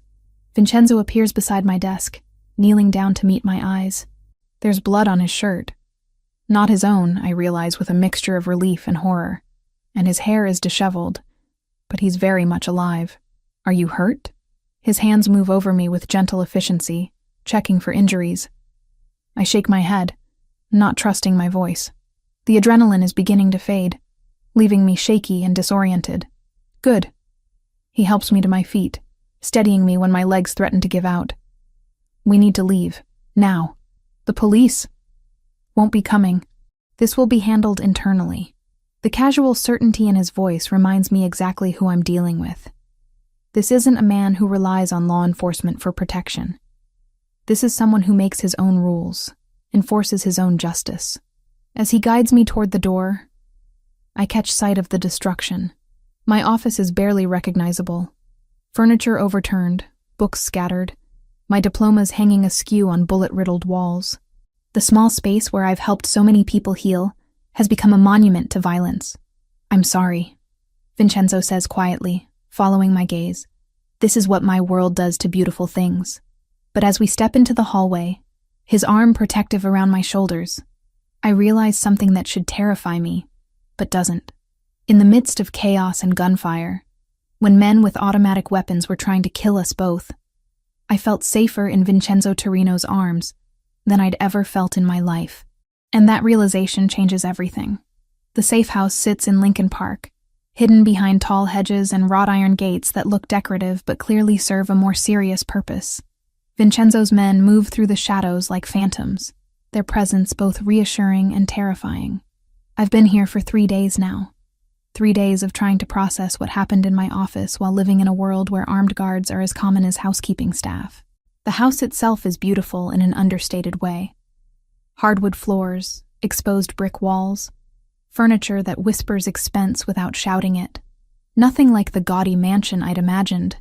Vincenzo appears beside my desk, kneeling down to meet my eyes. There's blood on his shirt. Not his own, I realize with a mixture of relief and horror. And his hair is disheveled, but he's very much alive. Are you hurt? His hands move over me with gentle efficiency, checking for injuries. I shake my head, not trusting my voice. The adrenaline is beginning to fade, leaving me shaky and disoriented. Good. He helps me to my feet, steadying me when my legs threaten to give out. We need to leave. Now. The police won't be coming. This will be handled internally. The casual certainty in his voice reminds me exactly who I'm dealing with. This isn't a man who relies on law enforcement for protection. This is someone who makes his own rules, enforces his own justice. As he guides me toward the door, I catch sight of the destruction. My office is barely recognizable. Furniture overturned, books scattered, my diplomas hanging askew on bullet-riddled walls. The small space where I've helped so many people heal has become a monument to violence. I'm sorry, Vincenzo says quietly, following my gaze. This is what my world does to beautiful things. But as we step into the hallway, his arm protective around my shoulders, I realize something that should terrify me, but doesn't. In the midst of chaos and gunfire, when men with automatic weapons were trying to kill us both, I felt safer in Vincenzo Torino's arms than I'd ever felt in my life. And that realization changes everything. The safe house sits in Lincoln Park, hidden behind tall hedges and wrought iron gates that look decorative but clearly serve a more serious purpose. Vincenzo's men move through the shadows like phantoms, their presence both reassuring and terrifying. I've been here for 3 days now. 3 days of trying to process what happened in my office while living in a world where armed guards are as common as housekeeping staff. The house itself is beautiful in an understated way. Hardwood floors, exposed brick walls, furniture that whispers expense without shouting it. Nothing like the gaudy mansion I'd imagined,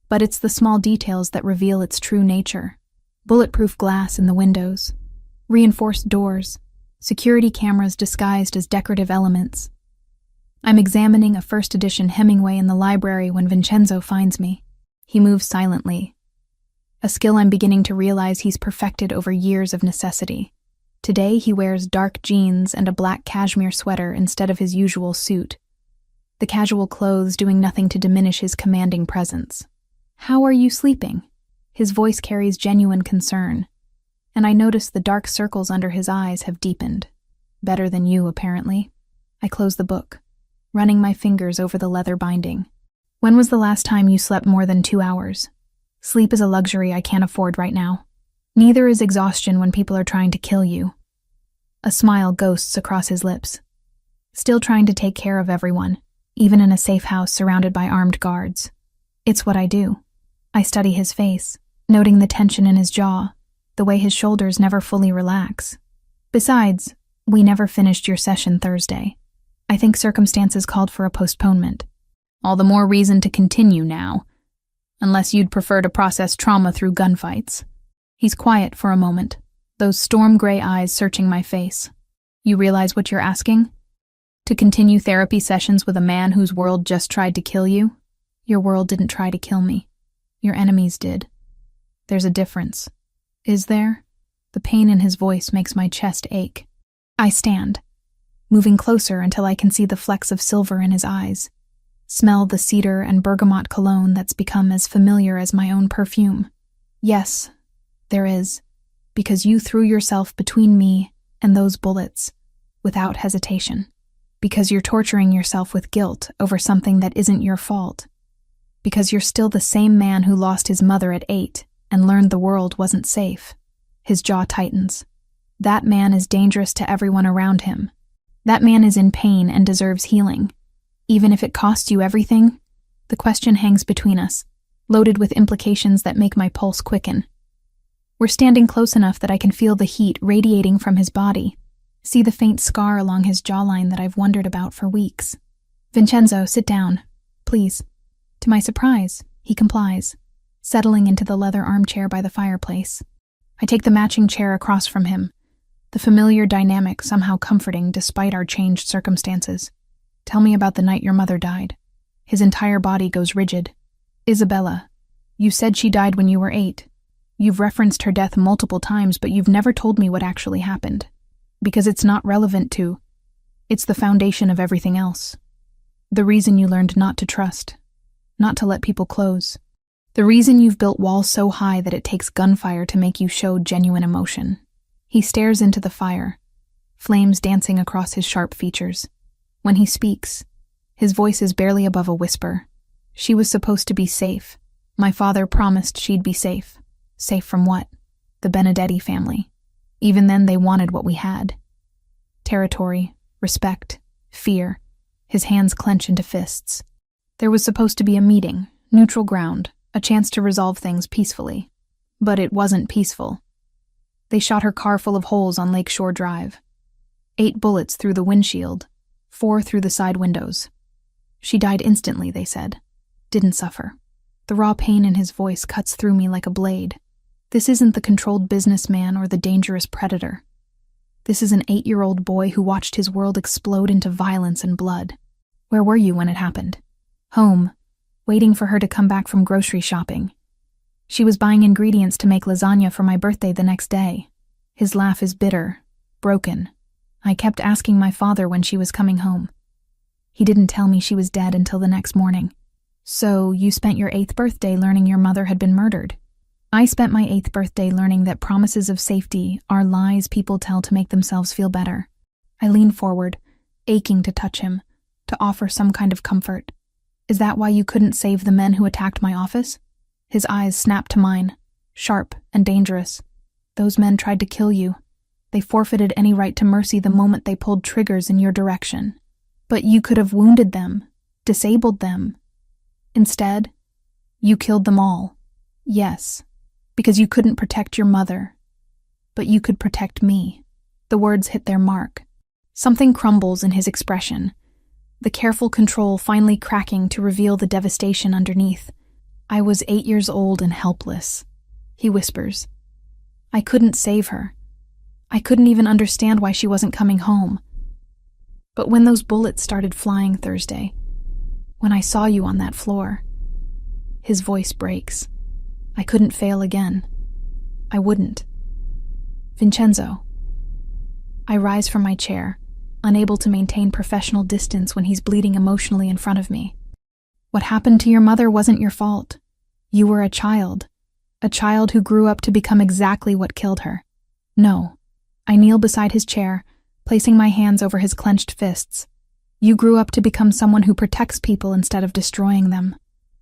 but it's the small details that reveal its true nature. Bulletproof glass in the windows, reinforced doors, security cameras disguised as decorative elements. I'm examining a first edition Hemingway in the library when Vincenzo finds me. He moves silently, a skill I'm beginning to realize he's perfected over years of necessity. Today he wears dark jeans and a black cashmere sweater instead of his usual suit, the casual clothes doing nothing to diminish his commanding presence. "How are you sleeping?" His voice carries genuine concern, and I notice the dark circles under his eyes have deepened. "Better than you, apparently." I close the book, running my fingers over the leather binding. "When was the last time you slept more than 2 hours? Sleep is a luxury I can't afford right now. Neither is exhaustion when people are trying to kill you." A smile ghosts across his lips. Still trying to take care of everyone, even in a safe house surrounded by armed guards. It's what I do. I study his face, noting the tension in his jaw, the way his shoulders never fully relax. Besides, we never finished your session Thursday. I think circumstances called for a postponement. All the more reason to continue now, unless you'd prefer to process trauma through gunfights. He's quiet for a moment, those storm gray eyes searching my face. You realize what you're asking? To continue therapy sessions with a man whose world just tried to kill you? Your world didn't try to kill me. Your enemies did. There's a difference. Is there? The pain in his voice makes my chest ache. I stand, moving closer until I can see the flecks of silver in his eyes. Smell the cedar and bergamot cologne that's become as familiar as my own perfume. Yes, there is, because you threw yourself between me and those bullets, without hesitation. Because you're torturing yourself with guilt over something that isn't your fault. Because you're still the same man who lost his mother at 8 and learned the world wasn't safe. His jaw tightens. That man is dangerous to everyone around him. That man is in pain and deserves healing. Even if it costs you everything, the question hangs between us, loaded with implications that make my pulse quicken. We're standing close enough that I can feel the heat radiating from his body, see the faint scar along his jawline that I've wondered about for weeks. Vincenzo, sit down, please. To my surprise, he complies, settling into the leather armchair by the fireplace. I take the matching chair across from him, the familiar dynamic somehow comforting despite our changed circumstances. Tell me about the night your mother died. His entire body goes rigid. Isabella, you said she died when you were 8. You've referenced her death multiple times, but you've never told me what actually happened. Because it's not relevant to. It's the foundation of everything else. The reason you learned not to trust. Not to let people close. The reason you've built walls so high that it takes gunfire to make you show genuine emotion. He stares into the fire, flames dancing across his sharp features. When he speaks, his voice is barely above a whisper. She was supposed to be safe. My father promised she'd be safe. Safe from what? The Benedetti family. Even then they wanted what we had. Territory, respect, fear. His hands clench into fists. There was supposed to be a meeting, neutral ground, a chance to resolve things peacefully. But it wasn't peaceful. They shot her car full of holes on Lakeshore Drive. 8 bullets through the windshield, 4 through the side windows. She died instantly, they said. Didn't suffer. The raw pain in his voice cuts through me like a blade. This isn't the controlled businessman or the dangerous predator. This is an 8-year-old boy who watched his world explode into violence and blood. Where were you when it happened? Home, waiting for her to come back from grocery shopping. She was buying ingredients to make lasagna for my birthday the next day. His laugh is bitter, broken. I kept asking my father when she was coming home. He didn't tell me she was dead until the next morning. So, you spent your 8th birthday learning your mother had been murdered. I spent my 8th birthday learning that promises of safety are lies people tell to make themselves feel better. I lean forward, aching to touch him, to offer some kind of comfort. Is that why you couldn't save the men who attacked my office? His eyes snap to mine, sharp and dangerous. Those men tried to kill you. They forfeited any right to mercy the moment they pulled triggers in your direction. But you could have wounded them, disabled them. Instead, you killed them all. Yes, because you couldn't protect your mother. But you could protect me. The words hit their mark. Something crumbles in his expression, the careful control finally cracking to reveal the devastation underneath. I was 8 years old and helpless, he whispers. I couldn't save her. I couldn't even understand why she wasn't coming home. But when those bullets started flying Thursday, when I saw you on that floor, his voice breaks. I couldn't fail again. I wouldn't. Vincenzo. I rise from my chair, unable to maintain professional distance when he's bleeding emotionally in front of me. What happened to your mother wasn't your fault. You were a child who grew up to become exactly what killed her. No. I kneel beside his chair, placing my hands over his clenched fists. You grew up to become someone who protects people instead of destroying them.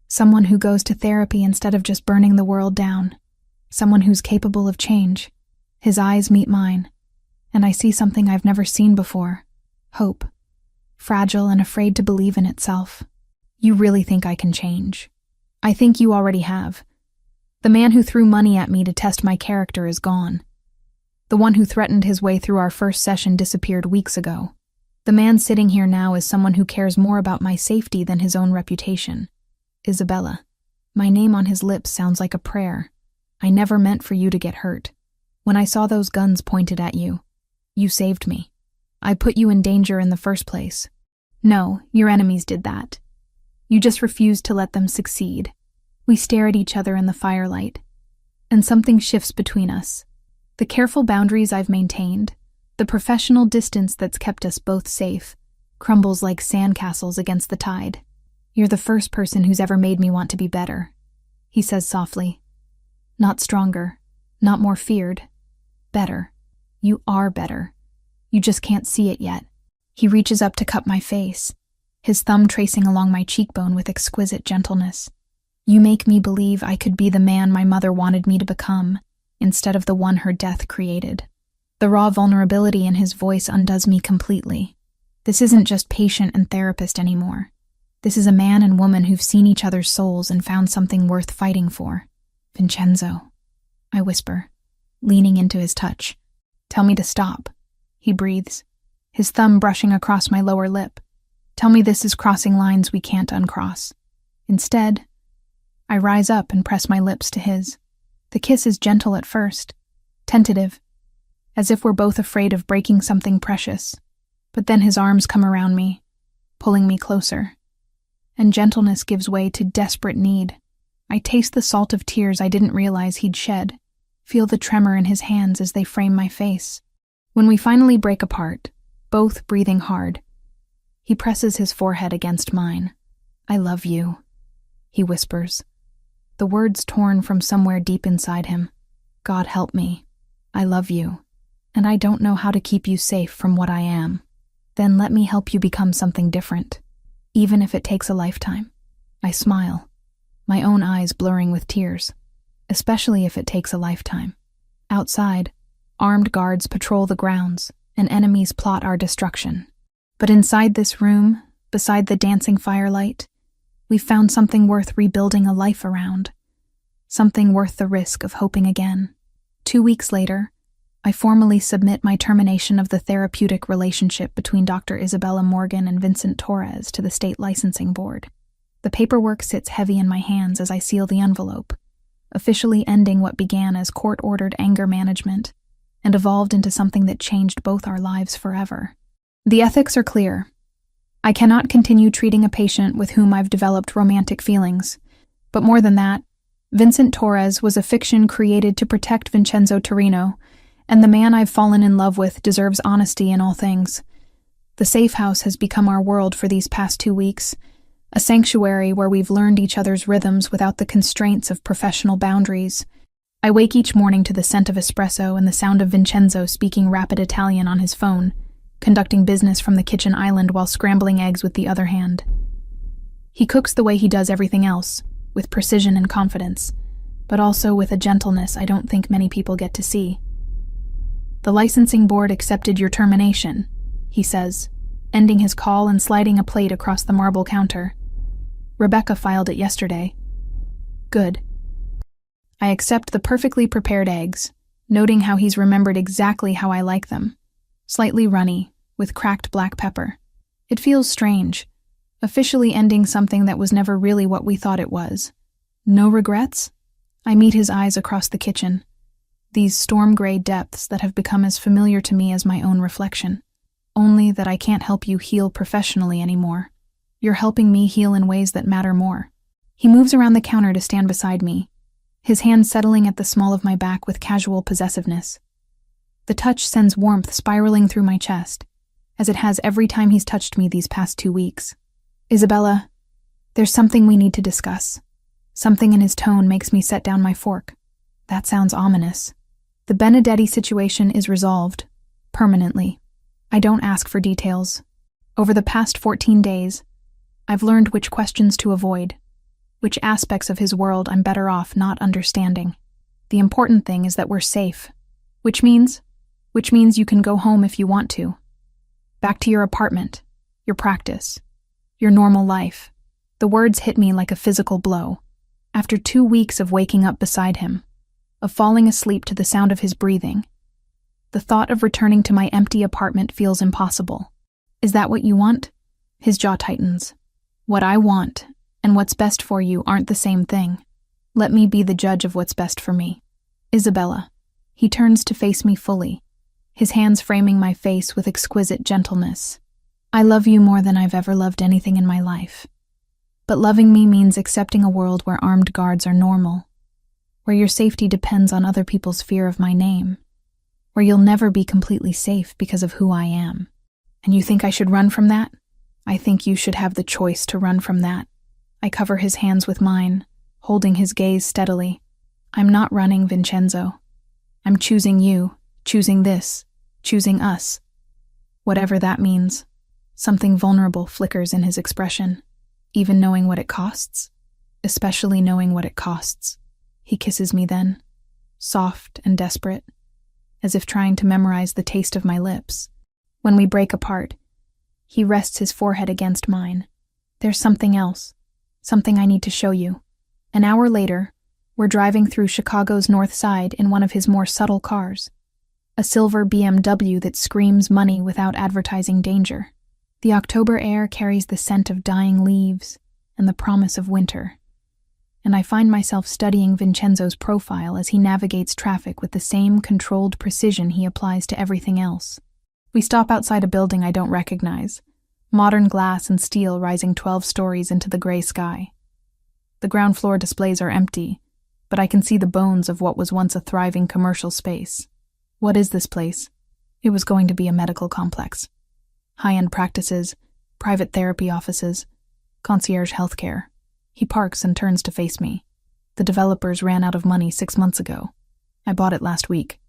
Someone who goes to therapy instead of just burning the world down. Someone who's capable of change. His eyes meet mine, and I see something I've never seen before. Hope. Fragile and afraid to believe in itself. You really think I can change? I think you already have. The man who threw money at me to test my character is gone. The one who threatened his way through our first session disappeared weeks ago. The man sitting here now is someone who cares more about my safety than his own reputation. Isabella. My name on his lips sounds like a prayer. I never meant for you to get hurt. When I saw those guns pointed at you, you saved me. I put you in danger in the first place. No, your enemies did that. You just refused to let them succeed. We stare at each other in the firelight, and something shifts between us. The careful boundaries I've maintained, the professional distance that's kept us both safe, crumbles like sandcastles against the tide. You're the first person who's ever made me want to be better, he says softly. Not stronger, not more feared. Better. You are better. You just can't see it yet. He reaches up to cup my face, his thumb tracing along my cheekbone with exquisite gentleness. You make me believe I could be the man my mother wanted me to become, instead of the one her death created. The raw vulnerability in his voice undoes me completely. This isn't just patient and therapist anymore. This is a man and woman who've seen each other's souls and found something worth fighting for. Vincenzo, I whisper, leaning into his touch. Tell me to stop, he breathes, his thumb brushing across my lower lip. Tell me this is crossing lines we can't uncross. Instead, I rise up and press my lips to his. The kiss is gentle at first, tentative, as if we're both afraid of breaking something precious. But then his arms come around me, pulling me closer. And gentleness gives way to desperate need. I taste the salt of tears I didn't realize he'd shed, feel the tremor in his hands as they frame my face. When we finally break apart, both breathing hard, he presses his forehead against mine. I love you, he whispers, the words torn from somewhere deep inside him. God help me. I love you, and I don't know how to keep you safe from what I am. Then let me help you become something different, even if it takes a lifetime. I smile, my own eyes blurring with tears, especially if it takes a lifetime. Outside, armed guards patrol the grounds, and enemies plot our destruction. But inside this room, beside the dancing firelight, we've found something worth rebuilding a life around, something worth the risk of hoping again. 2 weeks later, I formally submit my termination of the therapeutic relationship between Dr. Isabella Morgan and Vincent Torres to the state licensing board. The paperwork sits heavy in my hands as I seal the envelope, officially ending what began as court-ordered anger management and evolved into something that changed both our lives forever. The ethics are clear. I cannot continue treating a patient with whom I've developed romantic feelings. But more than that, Vincent Torres was a fiction created to protect Vincenzo Torino, and the man I've fallen in love with deserves honesty in all things. The safe house has become our world for these past 2 weeks, a sanctuary where we've learned each other's rhythms without the constraints of professional boundaries. I wake each morning to the scent of espresso and the sound of Vincenzo speaking rapid Italian on his phone, conducting business from the kitchen island while scrambling eggs with the other hand. He cooks the way he does everything else, with precision and confidence, but also with a gentleness I don't think many people get to see. The licensing board accepted your termination, he says, ending his call and sliding a plate across the marble counter. Rebecca filed it yesterday. Good. I accept the perfectly prepared eggs, noting how he's remembered exactly how I like them. Slightly runny, with cracked black pepper. It feels strange, officially ending something that was never really what we thought it was. No regrets? I meet his eyes across the kitchen, these storm-gray depths that have become as familiar to me as my own reflection. Only that I can't help you heal professionally anymore. You're helping me heal in ways that matter more. He moves around the counter to stand beside me, his hand settling at the small of my back with casual possessiveness. The touch sends warmth spiraling through my chest, as it has every time he's touched me these past 2 weeks. Isabella, there's something we need to discuss. Something in his tone makes me set down my fork. That sounds ominous. The Benedetti situation is resolved, permanently. I don't ask for details. Over the past 14 days, I've learned which questions to avoid, which aspects of his world I'm better off not understanding. The important thing is that we're safe, which means you can go home if you want to. Back to your apartment, your practice, your normal life. The words hit me like a physical blow. After 2 weeks of waking up beside him, of falling asleep to the sound of his breathing, the thought of returning to my empty apartment feels impossible. Is that what you want? His jaw tightens. What I want and what's best for you aren't the same thing. Let me be the judge of what's best for me. Isabella. He turns to face me fully, his hands framing my face with exquisite gentleness. I love you more than I've ever loved anything in my life. But loving me means accepting a world where armed guards are normal, where your safety depends on other people's fear of my name, where you'll never be completely safe because of who I am. And you think I should run from that? I think you should have the choice to run from that. I cover his hands with mine, holding his gaze steadily. I'm not running, Vincenzo. I'm choosing you, choosing this, choosing us. Whatever that means. Something vulnerable flickers in his expression, even knowing what it costs, especially knowing what it costs. He kisses me then, soft and desperate, as if trying to memorize the taste of my lips. When we break apart, he rests his forehead against mine. There's something else, something I need to show you. An hour later, we're driving through Chicago's North Side in one of his more subtle cars, a silver BMW that screams money without advertising danger. The October air carries the scent of dying leaves and the promise of winter, and I find myself studying Vincenzo's profile as he navigates traffic with the same controlled precision he applies to everything else. We stop outside a building I don't recognize, modern glass and steel rising 12 stories into the gray sky. The ground floor displays are empty, but I can see the bones of what was once a thriving commercial space. What is this place? It was going to be a medical complex. High-end practices, private therapy offices, concierge healthcare. He parks and turns to face me. The developers ran out of money 6 months ago. I bought it last week.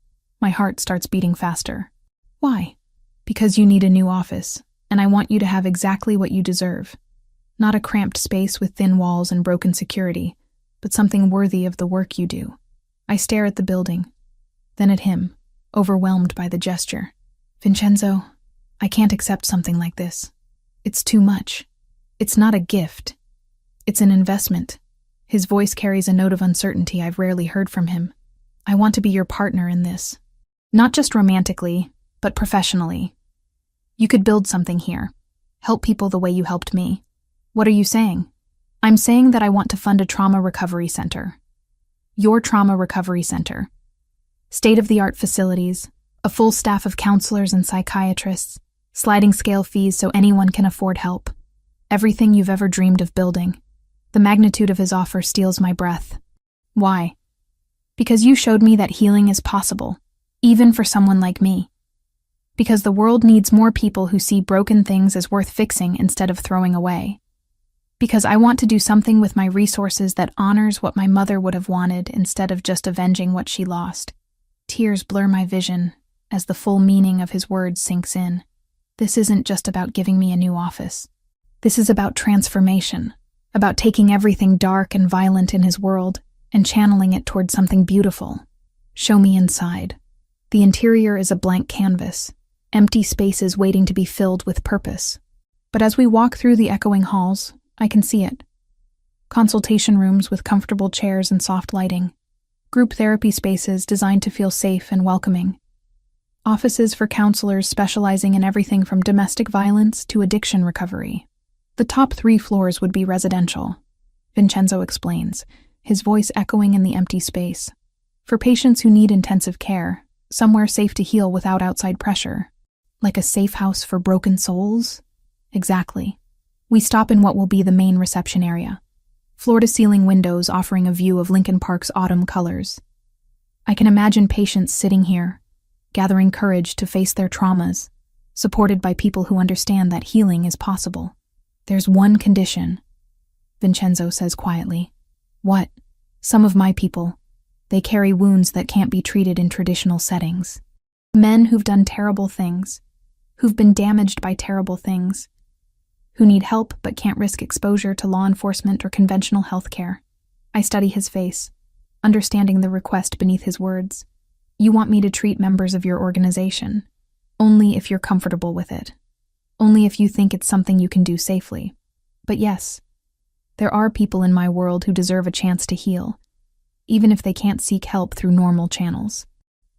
My heart starts beating faster. Why? Because you need a new office, and I want you to have exactly what you deserve. Not a cramped space with thin walls and broken security, but something worthy of the work you do. I stare at the building, then at him, overwhelmed by the gesture. Vincenzo, I can't accept something like this. It's too much. It's not a gift. It's an investment. His voice carries a note of uncertainty I've rarely heard from him. I want to be your partner in this. Not just romantically, but professionally. You could build something here. Help people the way you helped me. What are you saying? I'm saying that I want to fund a trauma recovery center. Your trauma recovery center. State-of-the-art facilities, a full staff of counselors and psychiatrists, sliding scale fees so anyone can afford help. Everything you've ever dreamed of building. The magnitude of his offer steals my breath. Why? Because you showed me that healing is possible, even for someone like me. Because the world needs more people who see broken things as worth fixing instead of throwing away. Because I want to do something with my resources that honors what my mother would have wanted instead of just avenging what she lost. Tears blur my vision as the full meaning of his words sinks in. This isn't just about giving me a new office. This is about transformation, about taking everything dark and violent in his world and channeling it toward something beautiful. Show me inside. The interior is a blank canvas, empty spaces waiting to be filled with purpose. But as we walk through the echoing halls, I can see it. Consultation rooms with comfortable chairs and soft lighting. Group therapy spaces designed to feel safe and welcoming. Offices for counselors specializing in everything from domestic violence to addiction recovery. The top 3 floors would be residential, Vincenzo explains, his voice echoing in the empty space. For patients who need intensive care, somewhere safe to heal without outside pressure. Like a safe house for broken souls? Exactly. We stop in what will be the main reception area. Floor-to-ceiling windows offering a view of Lincoln Park's autumn colors. I can imagine patients sitting here, gathering courage to face their traumas, supported by people who understand that healing is possible. There's one condition, Vincenzo says quietly. What? Some of my people. They carry wounds that can't be treated in traditional settings. Men who've done terrible things, who've been damaged by terrible things, who need help but can't risk exposure to law enforcement or conventional health care. I study his face, understanding the request beneath his words. You want me to treat members of your organization, only if you're comfortable with it, only if you think it's something you can do safely. But yes, There are people in my world who deserve a chance to heal, even if they can't seek help through normal channels.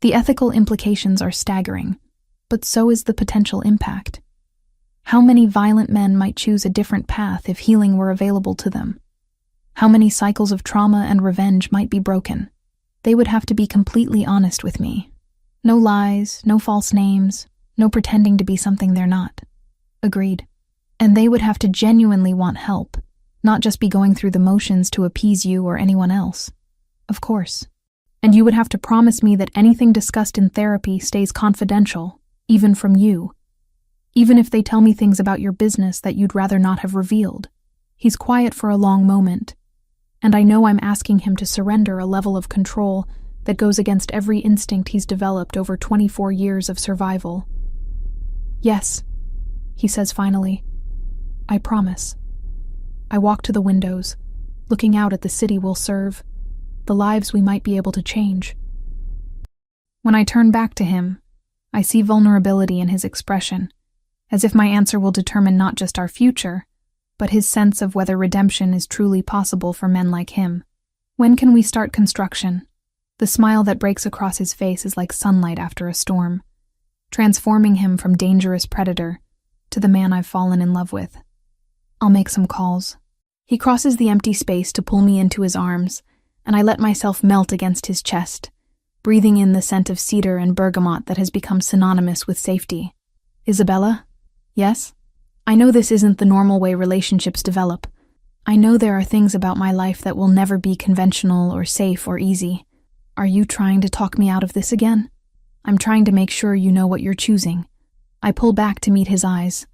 The ethical implications are staggering, but so is the potential impact. How many violent men might choose a different path if healing were available to them? How many cycles of trauma and revenge might be broken? They would have to be completely honest with me. No lies, no false names, no pretending to be something they're not. Agreed. And they would have to genuinely want help, not just be going through the motions to appease you or anyone else. Of course. And you would have to promise me that anything discussed in therapy stays confidential, even from you. Even if they tell me things about your business that you'd rather not have revealed. He's quiet for a long moment, and I know I'm asking him to surrender a level of control that goes against every instinct he's developed over 24 years of survival. Yes, he says finally. I promise. I walk to the windows, looking out at the city we'll serve, the lives we might be able to change. When I turn back to him, I see vulnerability in his expression, as if my answer will determine not just our future, but his sense of whether redemption is truly possible for men like him. When can we start construction? The smile that breaks across his face is like sunlight after a storm, transforming him from dangerous predator to the man I've fallen in love with. I'll make some calls. He crosses the empty space to pull me into his arms, and I let myself melt against his chest, breathing in the scent of cedar and bergamot that has become synonymous with safety. Isabella? Yes? I know this isn't the normal way relationships develop. I know there are things about my life that will never be conventional or safe or easy. Are you trying to talk me out of this again? I'm trying to make sure you know what you're choosing. I pull back to meet his eyes.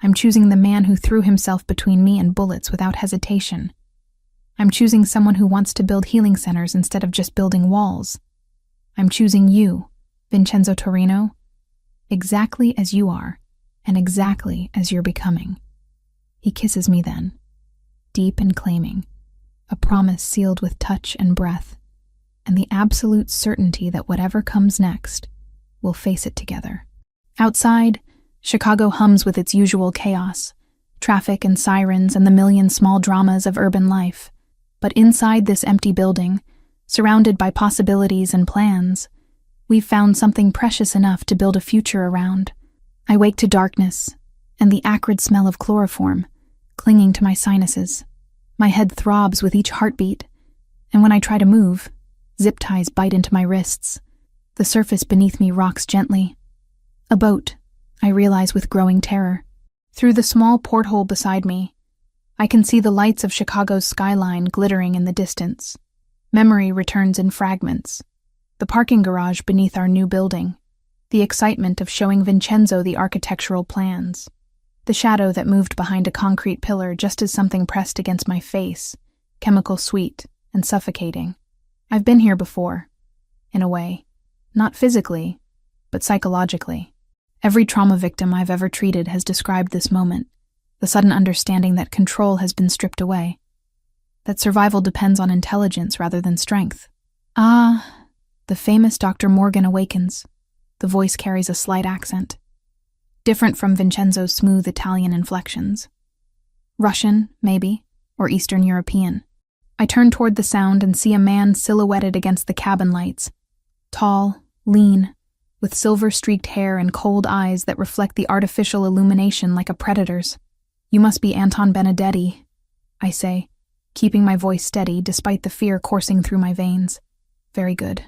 I'm choosing the man who threw himself between me and bullets without hesitation. I'm choosing someone who wants to build healing centers instead of just building walls. I'm choosing you, Vincenzo Torino, exactly as you are, and exactly as you're becoming. He kisses me then, deep and claiming, a promise sealed with touch and breath, and the absolute certainty that whatever comes next, we'll face it together. Outside, Chicago hums with its usual chaos, traffic and sirens and the million small dramas of urban life. But inside this empty building, surrounded by possibilities and plans, we've found something precious enough to build a future around. I wake to darkness and the acrid smell of chloroform, clinging to my sinuses. My head throbs with each heartbeat, and when I try to move, zip ties bite into my wrists. The surface beneath me rocks gently. A boat, I realize with growing terror. Through the small porthole beside me, I can see the lights of Chicago's skyline glittering in the distance. Memory returns in fragments. The parking garage beneath our new building. The excitement of showing Vincenzo the architectural plans. The shadow that moved behind a concrete pillar just as something pressed against my face, chemical sweet and suffocating. I've been here before, in a way. Not physically, but psychologically. Every trauma victim I've ever treated has described this moment, the sudden understanding that control has been stripped away, that survival depends on intelligence rather than strength. Ah, the famous Dr. Morgan awakens. The voice carries a slight accent, different from Vincenzo's smooth Italian inflections. Russian, maybe, or Eastern European. I turn toward the sound and see a man silhouetted against the cabin lights, tall, lean, with silver-streaked hair and cold eyes that reflect the artificial illumination like a predator's. You must be Anton Benedetti, I say, keeping my voice steady despite the fear coursing through my veins. Very good.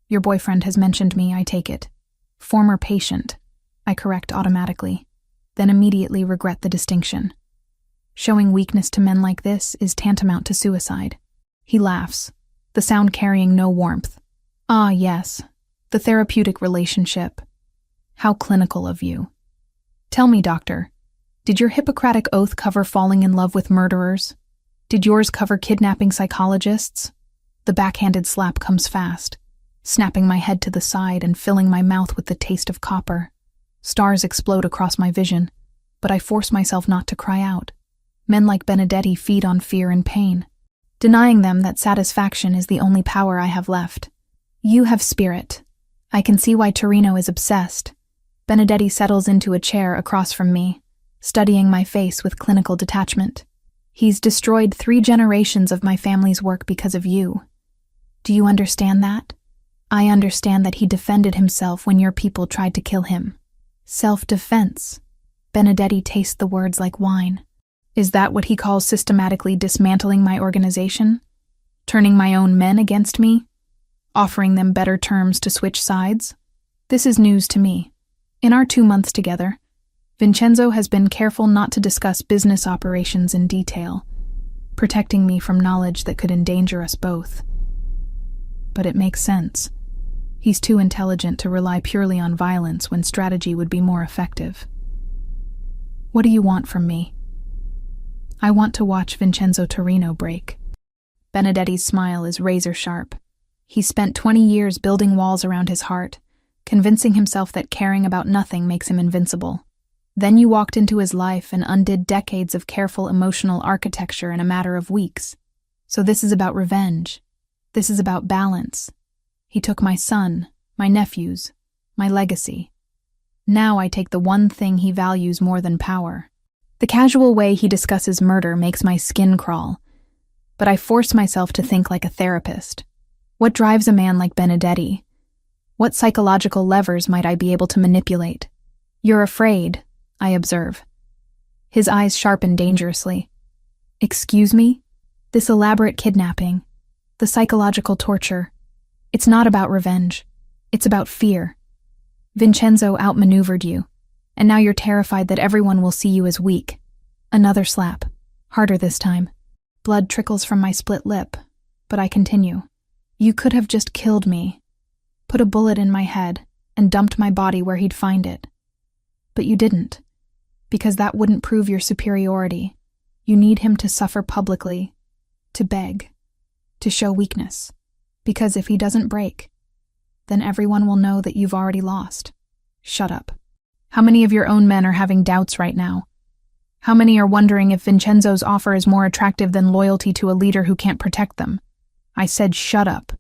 Your boyfriend has mentioned me, I take it. Former patient, I correct automatically, then immediately regret the distinction. Showing weakness to men like this is tantamount to suicide. He laughs, the sound carrying no warmth. Ah, yes. The therapeutic relationship. How clinical of you. Tell me, doctor, did your Hippocratic oath cover falling in love with murderers? Did yours cover kidnapping psychologists? The backhanded slap comes fast, snapping my head to the side and filling my mouth with the taste of copper. Stars explode across my vision, but I force myself not to cry out. Men like Benedetti feed on fear and pain. Denying them that satisfaction is the only power I have left. You have spirit. I can see why Torino is obsessed. Benedetti settles into a chair across from me, studying my face with clinical detachment. He's destroyed 3 generations of my family's work because of you. Do you understand that? I understand that he defended himself when your people tried to kill him. Self-defense. Benedetti tastes the words like wine. Is that what he calls systematically dismantling my organization? Turning my own men against me? Offering them better terms to switch sides? This is news to me. In our 2 months together, Vincenzo has been careful not to discuss business operations in detail, protecting me from knowledge that could endanger us both. But it makes sense. He's too intelligent to rely purely on violence when strategy would be more effective. What do you want from me? I want to watch Vincenzo Torino break. Benedetti's smile is razor-sharp. He spent 20 years building walls around his heart, convincing himself that caring about nothing makes him invincible. Then you walked into his life and undid decades of careful emotional architecture in a matter of weeks. So this is about revenge. This is about balance. He took my son, my nephews, my legacy. Now I take the one thing he values more than power. The casual way he discusses murder makes my skin crawl, but I force myself to think like a therapist. What drives a man like Benedetti? What psychological levers might I be able to manipulate? You're afraid, I observe. His eyes sharpen dangerously. Excuse me? This elaborate kidnapping, the psychological torture, it's not about revenge. It's about fear. Vincenzo outmaneuvered you, and now you're terrified that everyone will see you as weak. Another slap, harder this time. Blood trickles from my split lip, but I continue. You could have just killed me, put a bullet in my head, and dumped my body where he'd find it. But you didn't, because that wouldn't prove your superiority. You need him to suffer publicly, to beg, to show weakness. Because if he doesn't break, then everyone will know that you've already lost. Shut up. How many of your own men are having doubts right now? How many are wondering if Vincenzo's offer is more attractive than loyalty to a leader who can't protect them? I said shut up.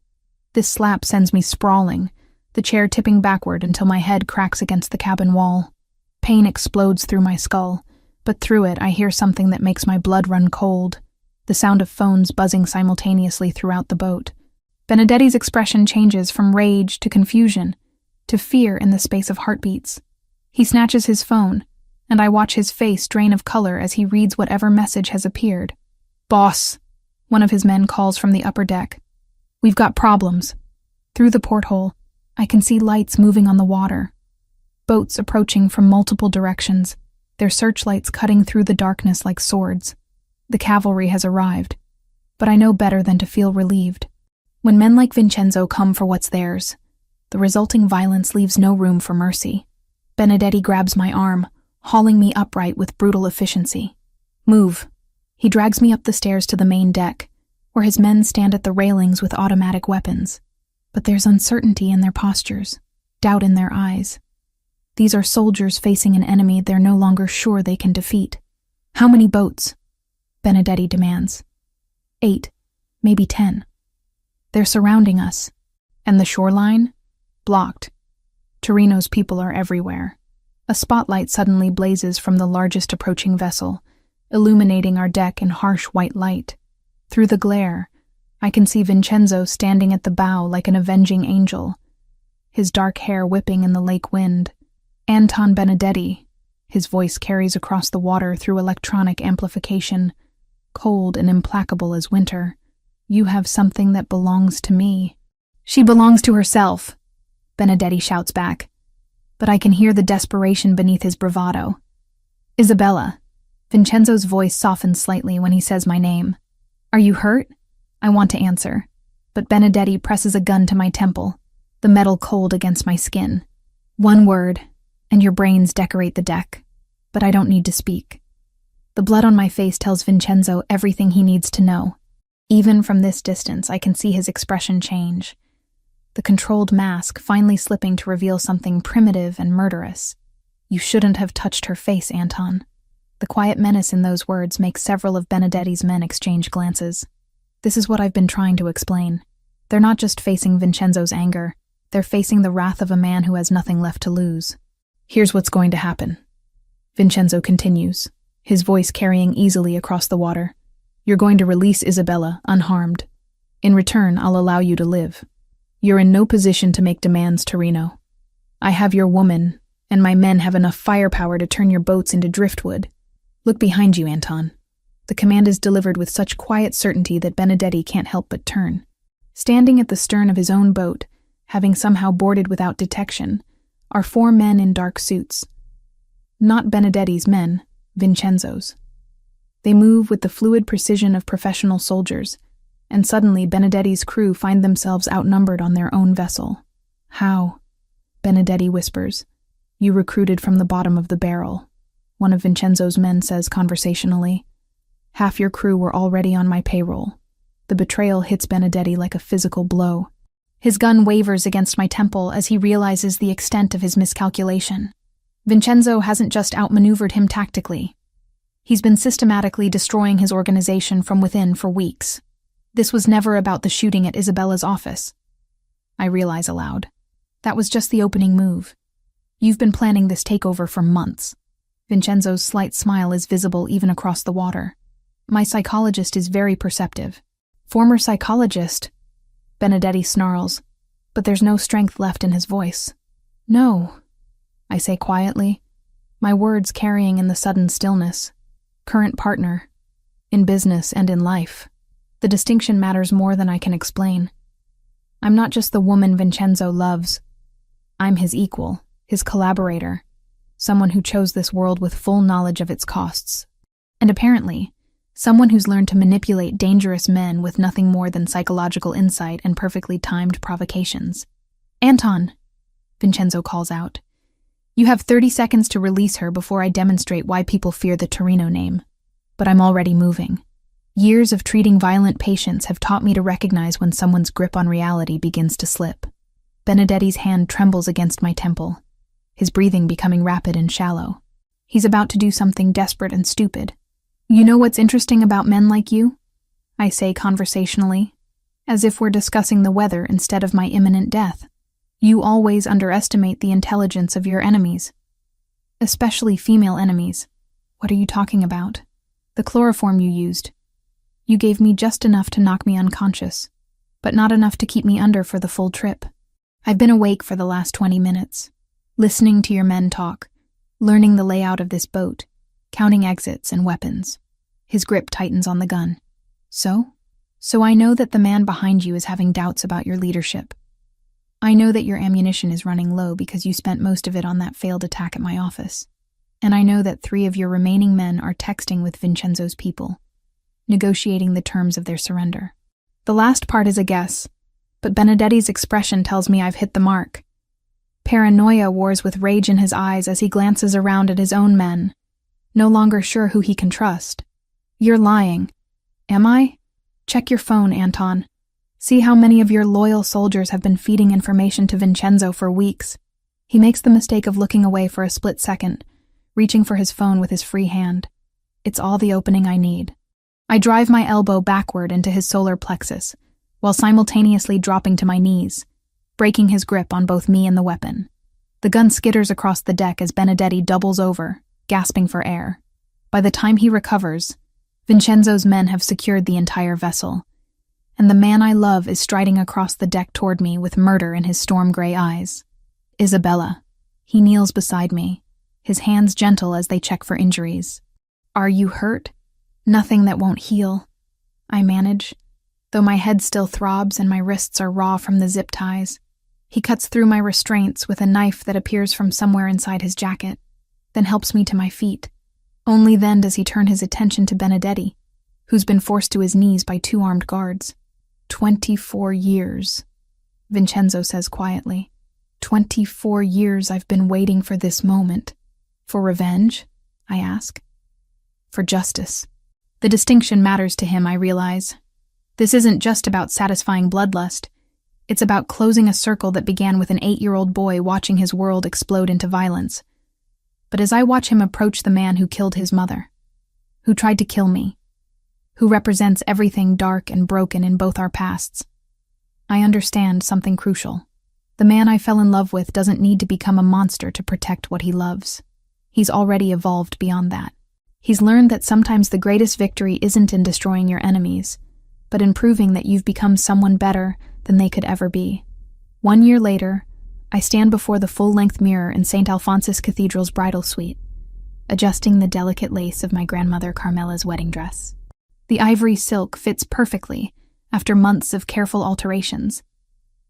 This slap sends me sprawling, the chair tipping backward until my head cracks against the cabin wall. Pain explodes through my skull, but through it I hear something that makes my blood run cold, the sound of phones buzzing simultaneously throughout the boat. Benedetti's expression changes from rage to confusion, to fear in the space of heartbeats. He snatches his phone, and I watch his face drain of color as he reads whatever message has appeared. Boss, one of his men calls from the upper deck. We've got problems. Through the porthole, I can see lights moving on the water. Boats approaching from multiple directions, their searchlights cutting through the darkness like swords. The cavalry has arrived, but I know better than to feel relieved. When men like Vincenzo come for what's theirs, the resulting violence leaves no room for mercy. Benedetti grabs my arm, hauling me upright with brutal efficiency. Move. He drags me up the stairs to the main deck, where his men stand at the railings with automatic weapons. But there's uncertainty in their postures, doubt in their eyes. These are soldiers facing an enemy they're no longer sure they can defeat. How many boats? Benedetti demands. 8, maybe 10. They're surrounding us. And the shoreline? Blocked. Torino's people are everywhere. A spotlight suddenly blazes from the largest approaching vessel, illuminating our deck in harsh white light. Through the glare, I can see Vincenzo standing at the bow like an avenging angel, his dark hair whipping in the lake wind. Anton Benedetti, his voice carries across the water through electronic amplification, cold and implacable as winter. You have something that belongs to me. She belongs to herself, Benedetti shouts back, but I can hear the desperation beneath his bravado. Isabella. Vincenzo's voice softens slightly when he says my name. Are you hurt? I want to answer, but Benedetti presses a gun to my temple, the metal cold against my skin. One word, and your brains decorate the deck, but I don't need to speak. The blood on my face tells Vincenzo everything he needs to know. Even from this distance, I can see his expression change, the controlled mask finally slipping to reveal something primitive and murderous. You shouldn't have touched her face, Anton. The quiet menace in those words makes several of Benedetti's men exchange glances. This is what I've been trying to explain. They're not just facing Vincenzo's anger, they're facing the wrath of a man who has nothing left to lose. Here's what's going to happen. Vincenzo continues, his voice carrying easily across the water. You're going to release Isabella, unharmed. In return, I'll allow you to live. You're in no position to make demands, Torino. I have your woman, and my men have enough firepower to turn your boats into driftwood. Look behind you, Anton. The command is delivered with such quiet certainty that Benedetti can't help but turn. Standing at the stern of his own boat, having somehow boarded without detection, are 4 men in dark suits. Not Benedetti's men, Vincenzo's. They move with the fluid precision of professional soldiers, and suddenly Benedetti's crew find themselves outnumbered on their own vessel. How? Benedetti whispers. You recruited from the bottom of the barrel, one of Vincenzo's men says conversationally. Half your crew were already on my payroll. The betrayal hits Benedetti like a physical blow. His gun wavers against my temple as he realizes the extent of his miscalculation. Vincenzo hasn't just outmaneuvered him tactically. He's been systematically destroying his organization from within for weeks. This was never about the shooting at Isabella's office. I realize aloud. That was just the opening move. You've been planning this takeover for months. Vincenzo's slight smile is visible even across the water. My psychologist is very perceptive. Former psychologist? Benedetti snarls, but there's no strength left in his voice. No, I say quietly, my words carrying in the sudden stillness. Current partner, in business and in life. The distinction matters more than I can explain. I'm not just the woman Vincenzo loves. I'm his equal, his collaborator, someone who chose this world with full knowledge of its costs. And apparently, someone who's learned to manipulate dangerous men with nothing more than psychological insight and perfectly timed provocations. Anton, Vincenzo calls out. You have 30 seconds to release her before I demonstrate why people fear the Torino name. But I'm already moving. Years of treating violent patients have taught me to recognize when someone's grip on reality begins to slip. Benedetti's hand trembles against my temple, his breathing becoming rapid and shallow. He's about to do something desperate and stupid. You know what's interesting about men like you? I say conversationally, as if we're discussing the weather instead of my imminent death. You always underestimate the intelligence of your enemies, especially female enemies. What are you talking about? The chloroform you used. You gave me just enough to knock me unconscious, but not enough to keep me under for the full trip. I've been awake for the last 20 minutes, listening to your men talk, learning the layout of this boat, counting exits and weapons. His grip tightens on the gun. So I know that the man behind you is having doubts about your leadership. I know that your ammunition is running low because you spent most of it on that failed attack at my office. And I know that 3 of your remaining men are texting with Vincenzo's people, negotiating the terms of their surrender. The last part is a guess, but Benedetti's expression tells me I've hit the mark. Paranoia wars with rage in his eyes as he glances around at his own men, no longer sure who he can trust. You're lying. Am I? Check your phone, Anton. See how many of your loyal soldiers have been feeding information to Vincenzo for weeks. He makes the mistake of looking away for a split second, reaching for his phone with his free hand. It's all the opening I need. I drive my elbow backward into his solar plexus, while simultaneously dropping to my knees, breaking his grip on both me and the weapon. The gun skitters across the deck as Benedetti doubles over, gasping for air. By the time he recovers, Vincenzo's men have secured the entire vessel, and the man I love is striding across the deck toward me with murder in his storm-gray eyes. Isabella. He kneels beside me, his hands gentle as they check for injuries. Are you hurt? Nothing that won't heal, I manage, though my head still throbs and my wrists are raw from the zip ties. He cuts through my restraints with a knife that appears from somewhere inside his jacket, then helps me to my feet. Only then does he turn his attention to Benedetti, who's been forced to his knees by 2 armed guards. 24 years, Vincenzo says quietly. 24 years I've been waiting for this moment. For revenge? I ask. For justice. The distinction matters to him, I realize. This isn't just about satisfying bloodlust. It's about closing a circle that began with an 8-year-old boy watching his world explode into violence. But as I watch him approach the man who killed his mother, who tried to kill me, who represents everything dark and broken in both our pasts, I understand something crucial. The man I fell in love with doesn't need to become a monster to protect what he loves. He's already evolved beyond that. He's learned that sometimes the greatest victory isn't in destroying your enemies, but in proving that you've become someone better than they could ever be. 1 year later, I stand before the full-length mirror in St. Alphonsus Cathedral's bridal suite, adjusting the delicate lace of my grandmother Carmela's wedding dress. The ivory silk fits perfectly after months of careful alterations,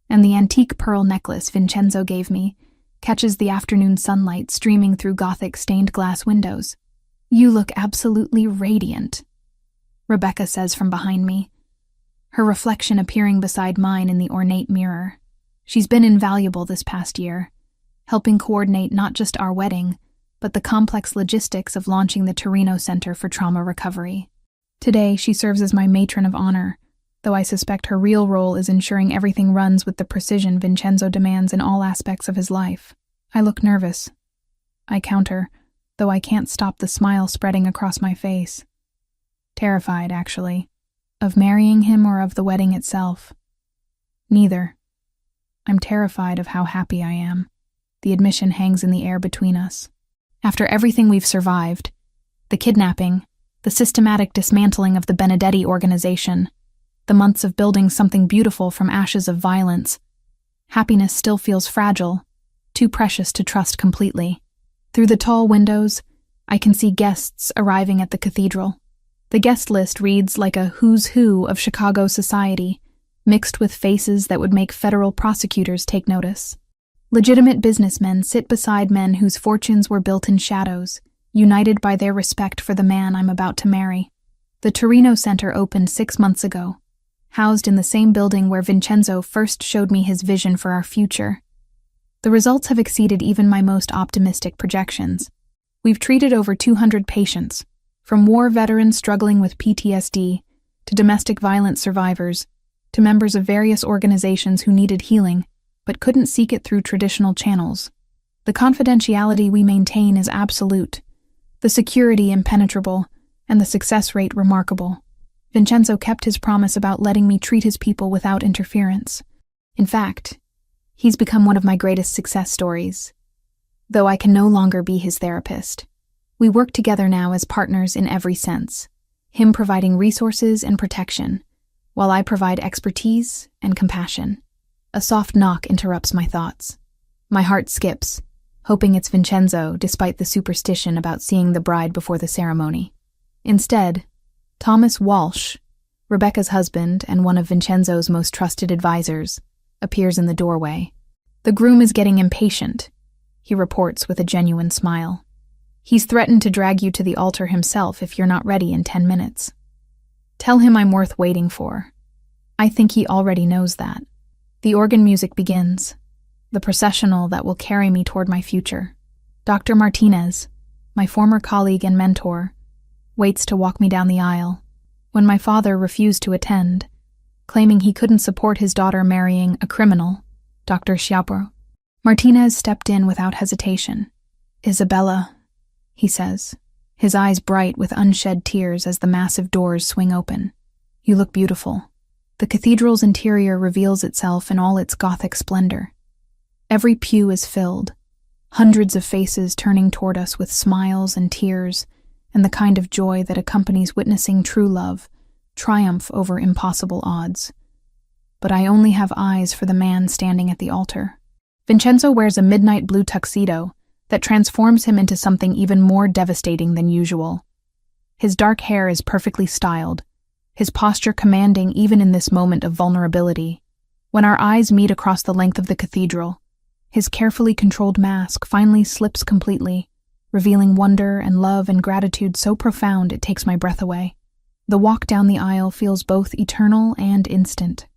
and the antique pearl necklace Vincenzo gave me catches the afternoon sunlight streaming through Gothic stained glass windows. "You look absolutely radiant," Rebecca says from behind me, her reflection appearing beside mine in the ornate mirror. She's been invaluable this past year, helping coordinate not just our wedding, but the complex logistics of launching the Torino Center for Trauma Recovery. Today, she serves as my matron of honor, though I suspect her real role is ensuring everything runs with the precision Vincenzo demands in all aspects of his life. I look nervous. I counter, though I can't stop the smile spreading across my face. Terrified, actually. Of marrying him or of the wedding itself? Neither. I'm terrified of how happy I am. The admission hangs in the air between us. After everything we've survived, the kidnapping, the systematic dismantling of the Benedetti organization, the months of building something beautiful from ashes of violence, happiness still feels fragile, too precious to trust completely. Through the tall windows, I can see guests arriving at the cathedral. The guest list reads like a who's who of Chicago society, mixed with faces that would make federal prosecutors take notice. Legitimate businessmen sit beside men whose fortunes were built in shadows, united by their respect for the man I'm about to marry. The Torino Center opened 6 months ago, housed in the same building where Vincenzo first showed me his vision for our future. The results have exceeded even my most optimistic projections. We've treated over 200 patients, from war veterans struggling with PTSD, to domestic violence survivors, to members of various organizations who needed healing, but couldn't seek it through traditional channels. The confidentiality we maintain is absolute, the security impenetrable, and the success rate remarkable. Vincenzo kept his promise about letting me treat his people without interference. In fact, he's become one of my greatest success stories, though I can no longer be his therapist. We work together now as partners in every sense, him providing resources and protection, while I provide expertise and compassion. A soft knock interrupts my thoughts. My heart skips, hoping it's Vincenzo, despite the superstition about seeing the bride before the ceremony. Instead, Thomas Walsh, Rebecca's husband and one of Vincenzo's most trusted advisors, appears in the doorway. "The groom is getting impatient," he reports with a genuine smile. "He's threatened to drag you to the altar himself if you're not ready in 10 minutes. Tell him I'm worth waiting for." I think he already knows that. The organ music begins, the processional that will carry me toward my future. Dr. Martinez, my former colleague and mentor, waits to walk me down the aisle. When my father refused to attend, claiming he couldn't support his daughter marrying a criminal, Dr. Schiappo, Martinez stepped in without hesitation. "Isabella," he says, his eyes bright with unshed tears as the massive doors swing open. "You look beautiful." The cathedral's interior reveals itself in all its Gothic splendor. Every pew is filled, hundreds of faces turning toward us with smiles and tears, and the kind of joy that accompanies witnessing true love triumph over impossible odds. But I only have eyes for the man standing at the altar. Vincenzo wears a midnight blue tuxedo that transforms him into something even more devastating than usual. His dark hair is perfectly styled, his posture commanding even in this moment of vulnerability. When our eyes meet across the length of the cathedral, his carefully controlled mask finally slips completely, revealing wonder and love and gratitude so profound it takes my breath away. The walk down the aisle feels both eternal and instant.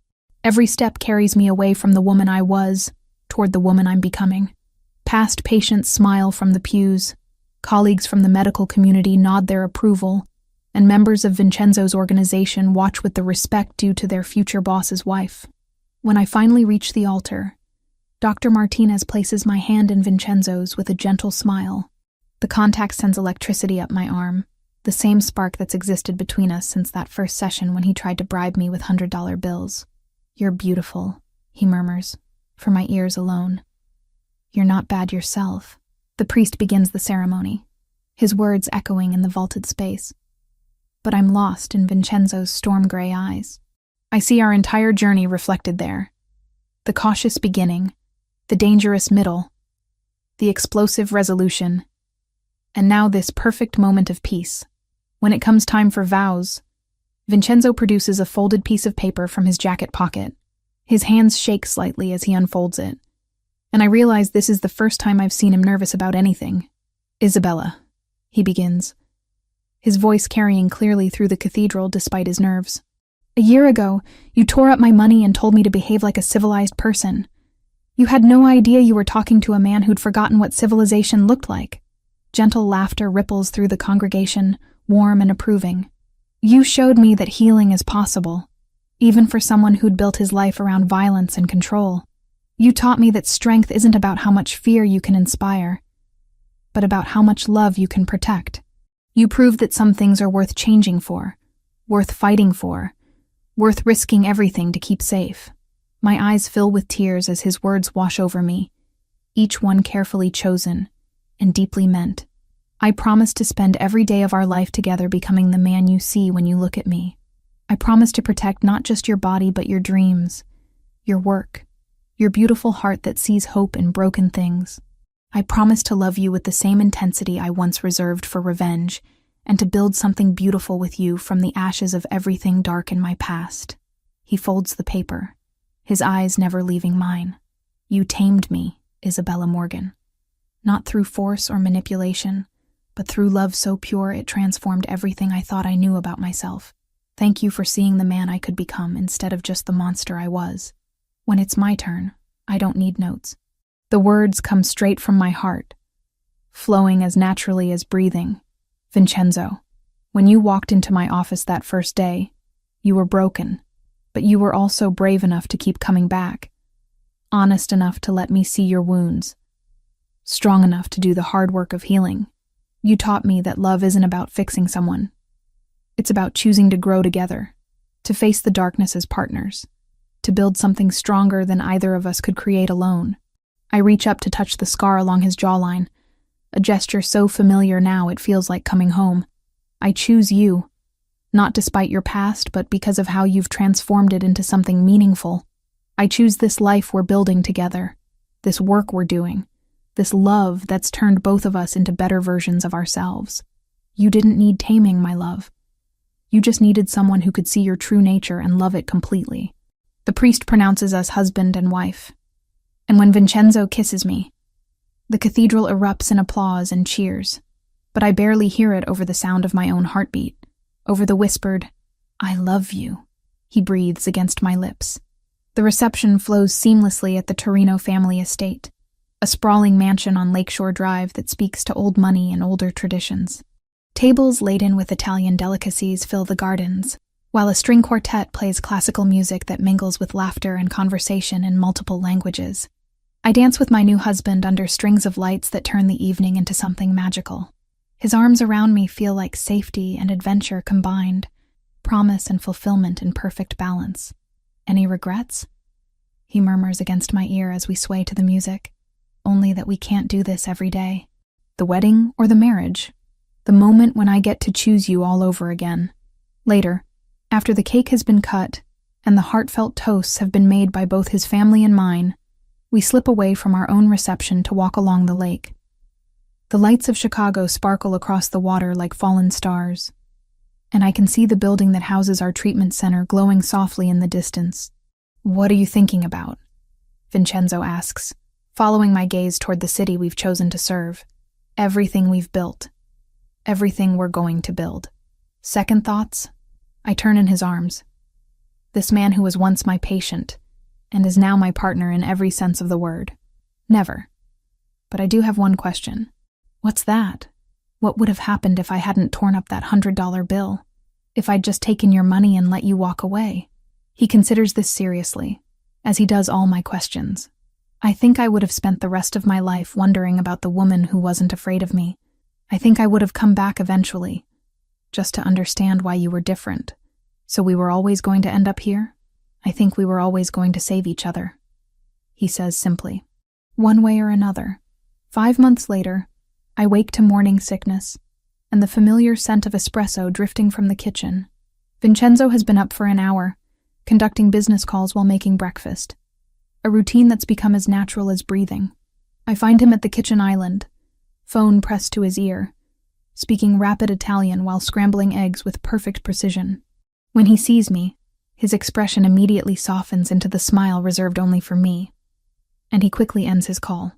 Every step carries me away from the woman I was, toward the woman I'm becoming. Past patients smile from the pews, colleagues from the medical community nod their approval, and members of Vincenzo's organization watch with the respect due to their future boss's wife. When I finally reach the altar, Dr. Martinez places my hand in Vincenzo's with a gentle smile. The contact sends electricity up my arm, the same spark that's existed between us since that first session when he tried to bribe me with $100 bills. "You're beautiful," he murmurs, for my ears alone. "You're not bad yourself." The priest begins the ceremony. his words echoing in the vaulted space. But I'm lost in Vincenzo's storm-gray eyes. I see our entire journey reflected there. The cautious beginning, the dangerous middle, the explosive resolution, and now this perfect moment of peace. When it comes time for vows, Vincenzo produces a folded piece of paper from his jacket pocket. His hands shake slightly as he unfolds it, and I realize this is the first time I've seen him nervous about anything. "Isabella," he begins, his voice carrying clearly through the cathedral despite his nerves. "A year ago, you tore up my money and told me to behave like a civilized person. You had no idea you were talking to a man who'd forgotten what civilization looked like." Gentle laughter ripples through the congregation, warm and approving. "You showed me that healing is possible, even for someone who'd built his life around violence and control. You taught me that strength isn't about how much fear you can inspire, but about how much love you can protect. You proved that some things are worth changing for, worth fighting for, worth risking everything to keep safe." My eyes fill with tears as his words wash over me, each one carefully chosen and deeply meant. "I promise to spend every day of our life together becoming the man you see when you look at me. I promise to protect not just your body but your dreams, your work, your beautiful heart that sees hope in broken things. I promise to love you with the same intensity I once reserved for revenge, and to build something beautiful with you from the ashes of everything dark in my past." He folds the paper, his eyes never leaving mine. "You tamed me, Isabella Morgan. Not through force or manipulation, but through love so pure it transformed everything I thought I knew about myself. Thank you for seeing the man I could become instead of just the monster I was. When it's my turn, I don't need notes." The words come straight from my heart, flowing as naturally as breathing. "Vincenzo, when you walked into my office that first day, you were broken, but you were also brave enough to keep coming back, honest enough to let me see your wounds, strong enough to do the hard work of healing. You taught me that love isn't about fixing someone. It's about choosing to grow together, to face the darkness as partners, to build something stronger than either of us could create alone." I reach up to touch the scar along his jawline, a gesture so familiar now it feels like coming home. "I choose you, not despite your past, but because of how you've transformed it into something meaningful. I choose this life we're building together, this work we're doing, this love that's turned both of us into better versions of ourselves. You didn't need taming, my love. You just needed someone who could see your true nature and love it completely." The priest pronounces us husband and wife, and when Vincenzo kisses me, the cathedral erupts in applause and cheers, but I barely hear it over the sound of my own heartbeat, over the whispered, "I love you," he breathes against my lips. The reception flows seamlessly at the Torino family estate, a sprawling mansion on Lakeshore Drive that speaks to old money and older traditions. Tables laden with Italian delicacies fill the gardens, while a string quartet plays classical music that mingles with laughter and conversation in multiple languages. I dance with my new husband under strings of lights that turn the evening into something magical. His arms around me feel like safety and adventure combined, promise and fulfillment in perfect balance. "Any regrets?" he murmurs against my ear as we sway to the music. "Only that we can't do this every day. The wedding or the marriage? The moment when I get to choose you all over again." Later, after the cake has been cut and the heartfelt toasts have been made by both his family and mine, we slip away from our own reception to walk along the lake. The lights of Chicago sparkle across the water like fallen stars, and I can see the building that houses our treatment center glowing softly in the distance. "What are you thinking about?" Vincenzo asks, following my gaze toward the city we've chosen to serve. "Everything we've built. Everything we're going to build." Second thoughts? I turn in his arms. This man who was once my patient, and is now my partner in every sense of the word. Never. But I do have one question. What's that? What would have happened if I hadn't torn up that $100 bill? If I'd just taken your money and let you walk away? He considers this seriously, as he does all my questions. I think I would have spent the rest of my life wondering about the woman who wasn't afraid of me. I think I would have come back eventually, just to understand why you were different. So we were always going to end up here? I think we were always going to save each other, he says simply. One way or another. 5 months later, I wake to morning sickness, and the familiar scent of espresso drifting from the kitchen. Vincenzo has been up for an hour, conducting business calls while making breakfast, a routine that's become as natural as breathing. I find him at the kitchen island, phone pressed to his ear, speaking rapid Italian while scrambling eggs with perfect precision. When he sees me, his expression immediately softens into the smile reserved only for me, and he quickly ends his call.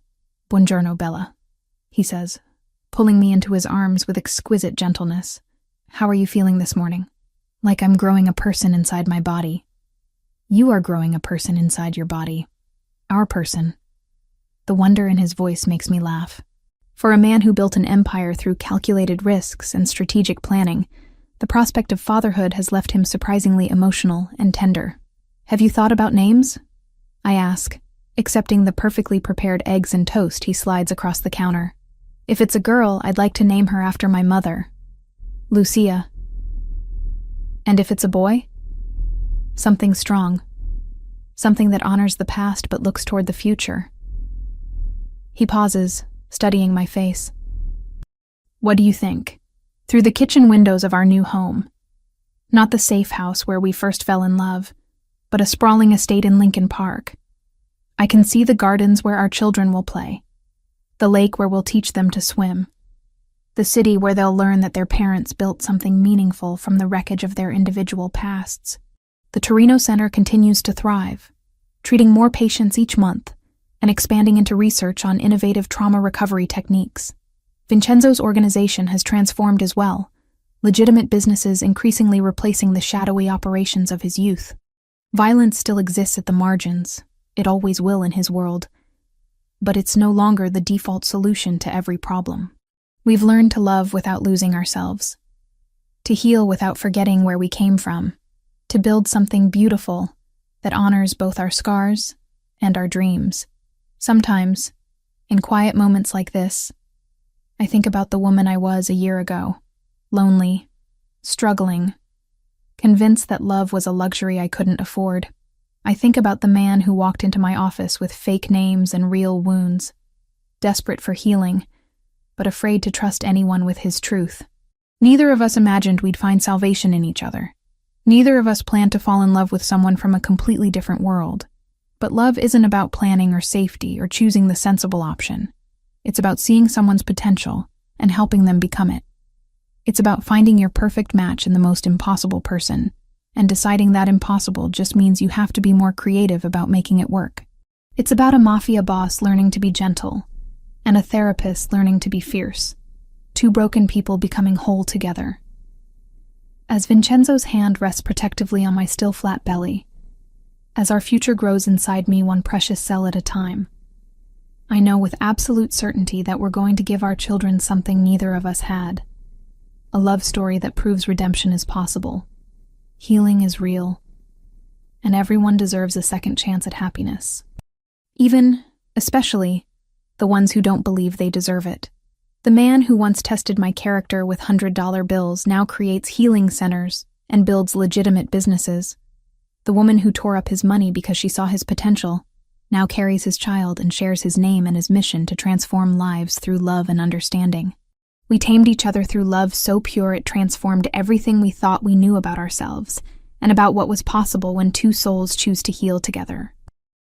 "Buongiorno, Bella," he says, pulling me into his arms with exquisite gentleness. "How are you feeling this morning?" "Like I'm growing a person inside my body." "You are growing a person inside your body. Our person." The wonder in his voice makes me laugh. For a man who built an empire through calculated risks and strategic planning, the prospect of fatherhood has left him surprisingly emotional and tender. "Have you thought about names?" I ask, accepting the perfectly prepared eggs and toast he slides across the counter. "If it's a girl, I'd like to name her after my mother, Lucia. And if it's a boy? Something strong. Something that honors the past but looks toward the future." He pauses, studying my face. "What do you think?" Through the kitchen windows of our new home. Not the safe house where we first fell in love, but a sprawling estate in Lincoln Park. I can see the gardens where our children will play, the lake where we'll teach them to swim, the city where they'll learn that their parents built something meaningful from the wreckage of their individual pasts. The Torino Center continues to thrive, treating more patients each month and expanding into research on innovative trauma recovery techniques. Vincenzo's organization has transformed as well, legitimate businesses increasingly replacing the shadowy operations of his youth. Violence still exists at the margins. It always will in his world. But it's no longer the default solution to every problem. We've learned to love without losing ourselves, to heal without forgetting where we came from, to build something beautiful that honors both our scars and our dreams. Sometimes, in quiet moments like this, I think about the woman I was a year ago, lonely, struggling, convinced that love was a luxury I couldn't afford. I think about the man who walked into my office with fake names and real wounds, desperate for healing, but afraid to trust anyone with his truth. Neither of us imagined we'd find salvation in each other. Neither of us planned to fall in love with someone from a completely different world. But love isn't about planning or safety or choosing the sensible option. It's about seeing someone's potential and helping them become it. It's about finding your perfect match in the most impossible person, and deciding that impossible just means you have to be more creative about making it work. It's about a mafia boss learning to be gentle, and a therapist learning to be fierce. Two broken people becoming whole together. As Vincenzo's hand rests protectively on my still flat belly, as our future grows inside me one precious cell at a time, I know with absolute certainty that we're going to give our children something neither of us had. A love story that proves redemption is possible. Healing is real. And everyone deserves a second chance at happiness. Even, especially, the ones who don't believe they deserve it. The man who once tested my character with $100 bills now creates healing centers and builds legitimate businesses. The woman who tore up his money because she saw his potential now carries his child and shares his name and his mission to transform lives through love and understanding. We tamed each other through love so pure it transformed everything we thought we knew about ourselves and about what was possible when two souls choose to heal together.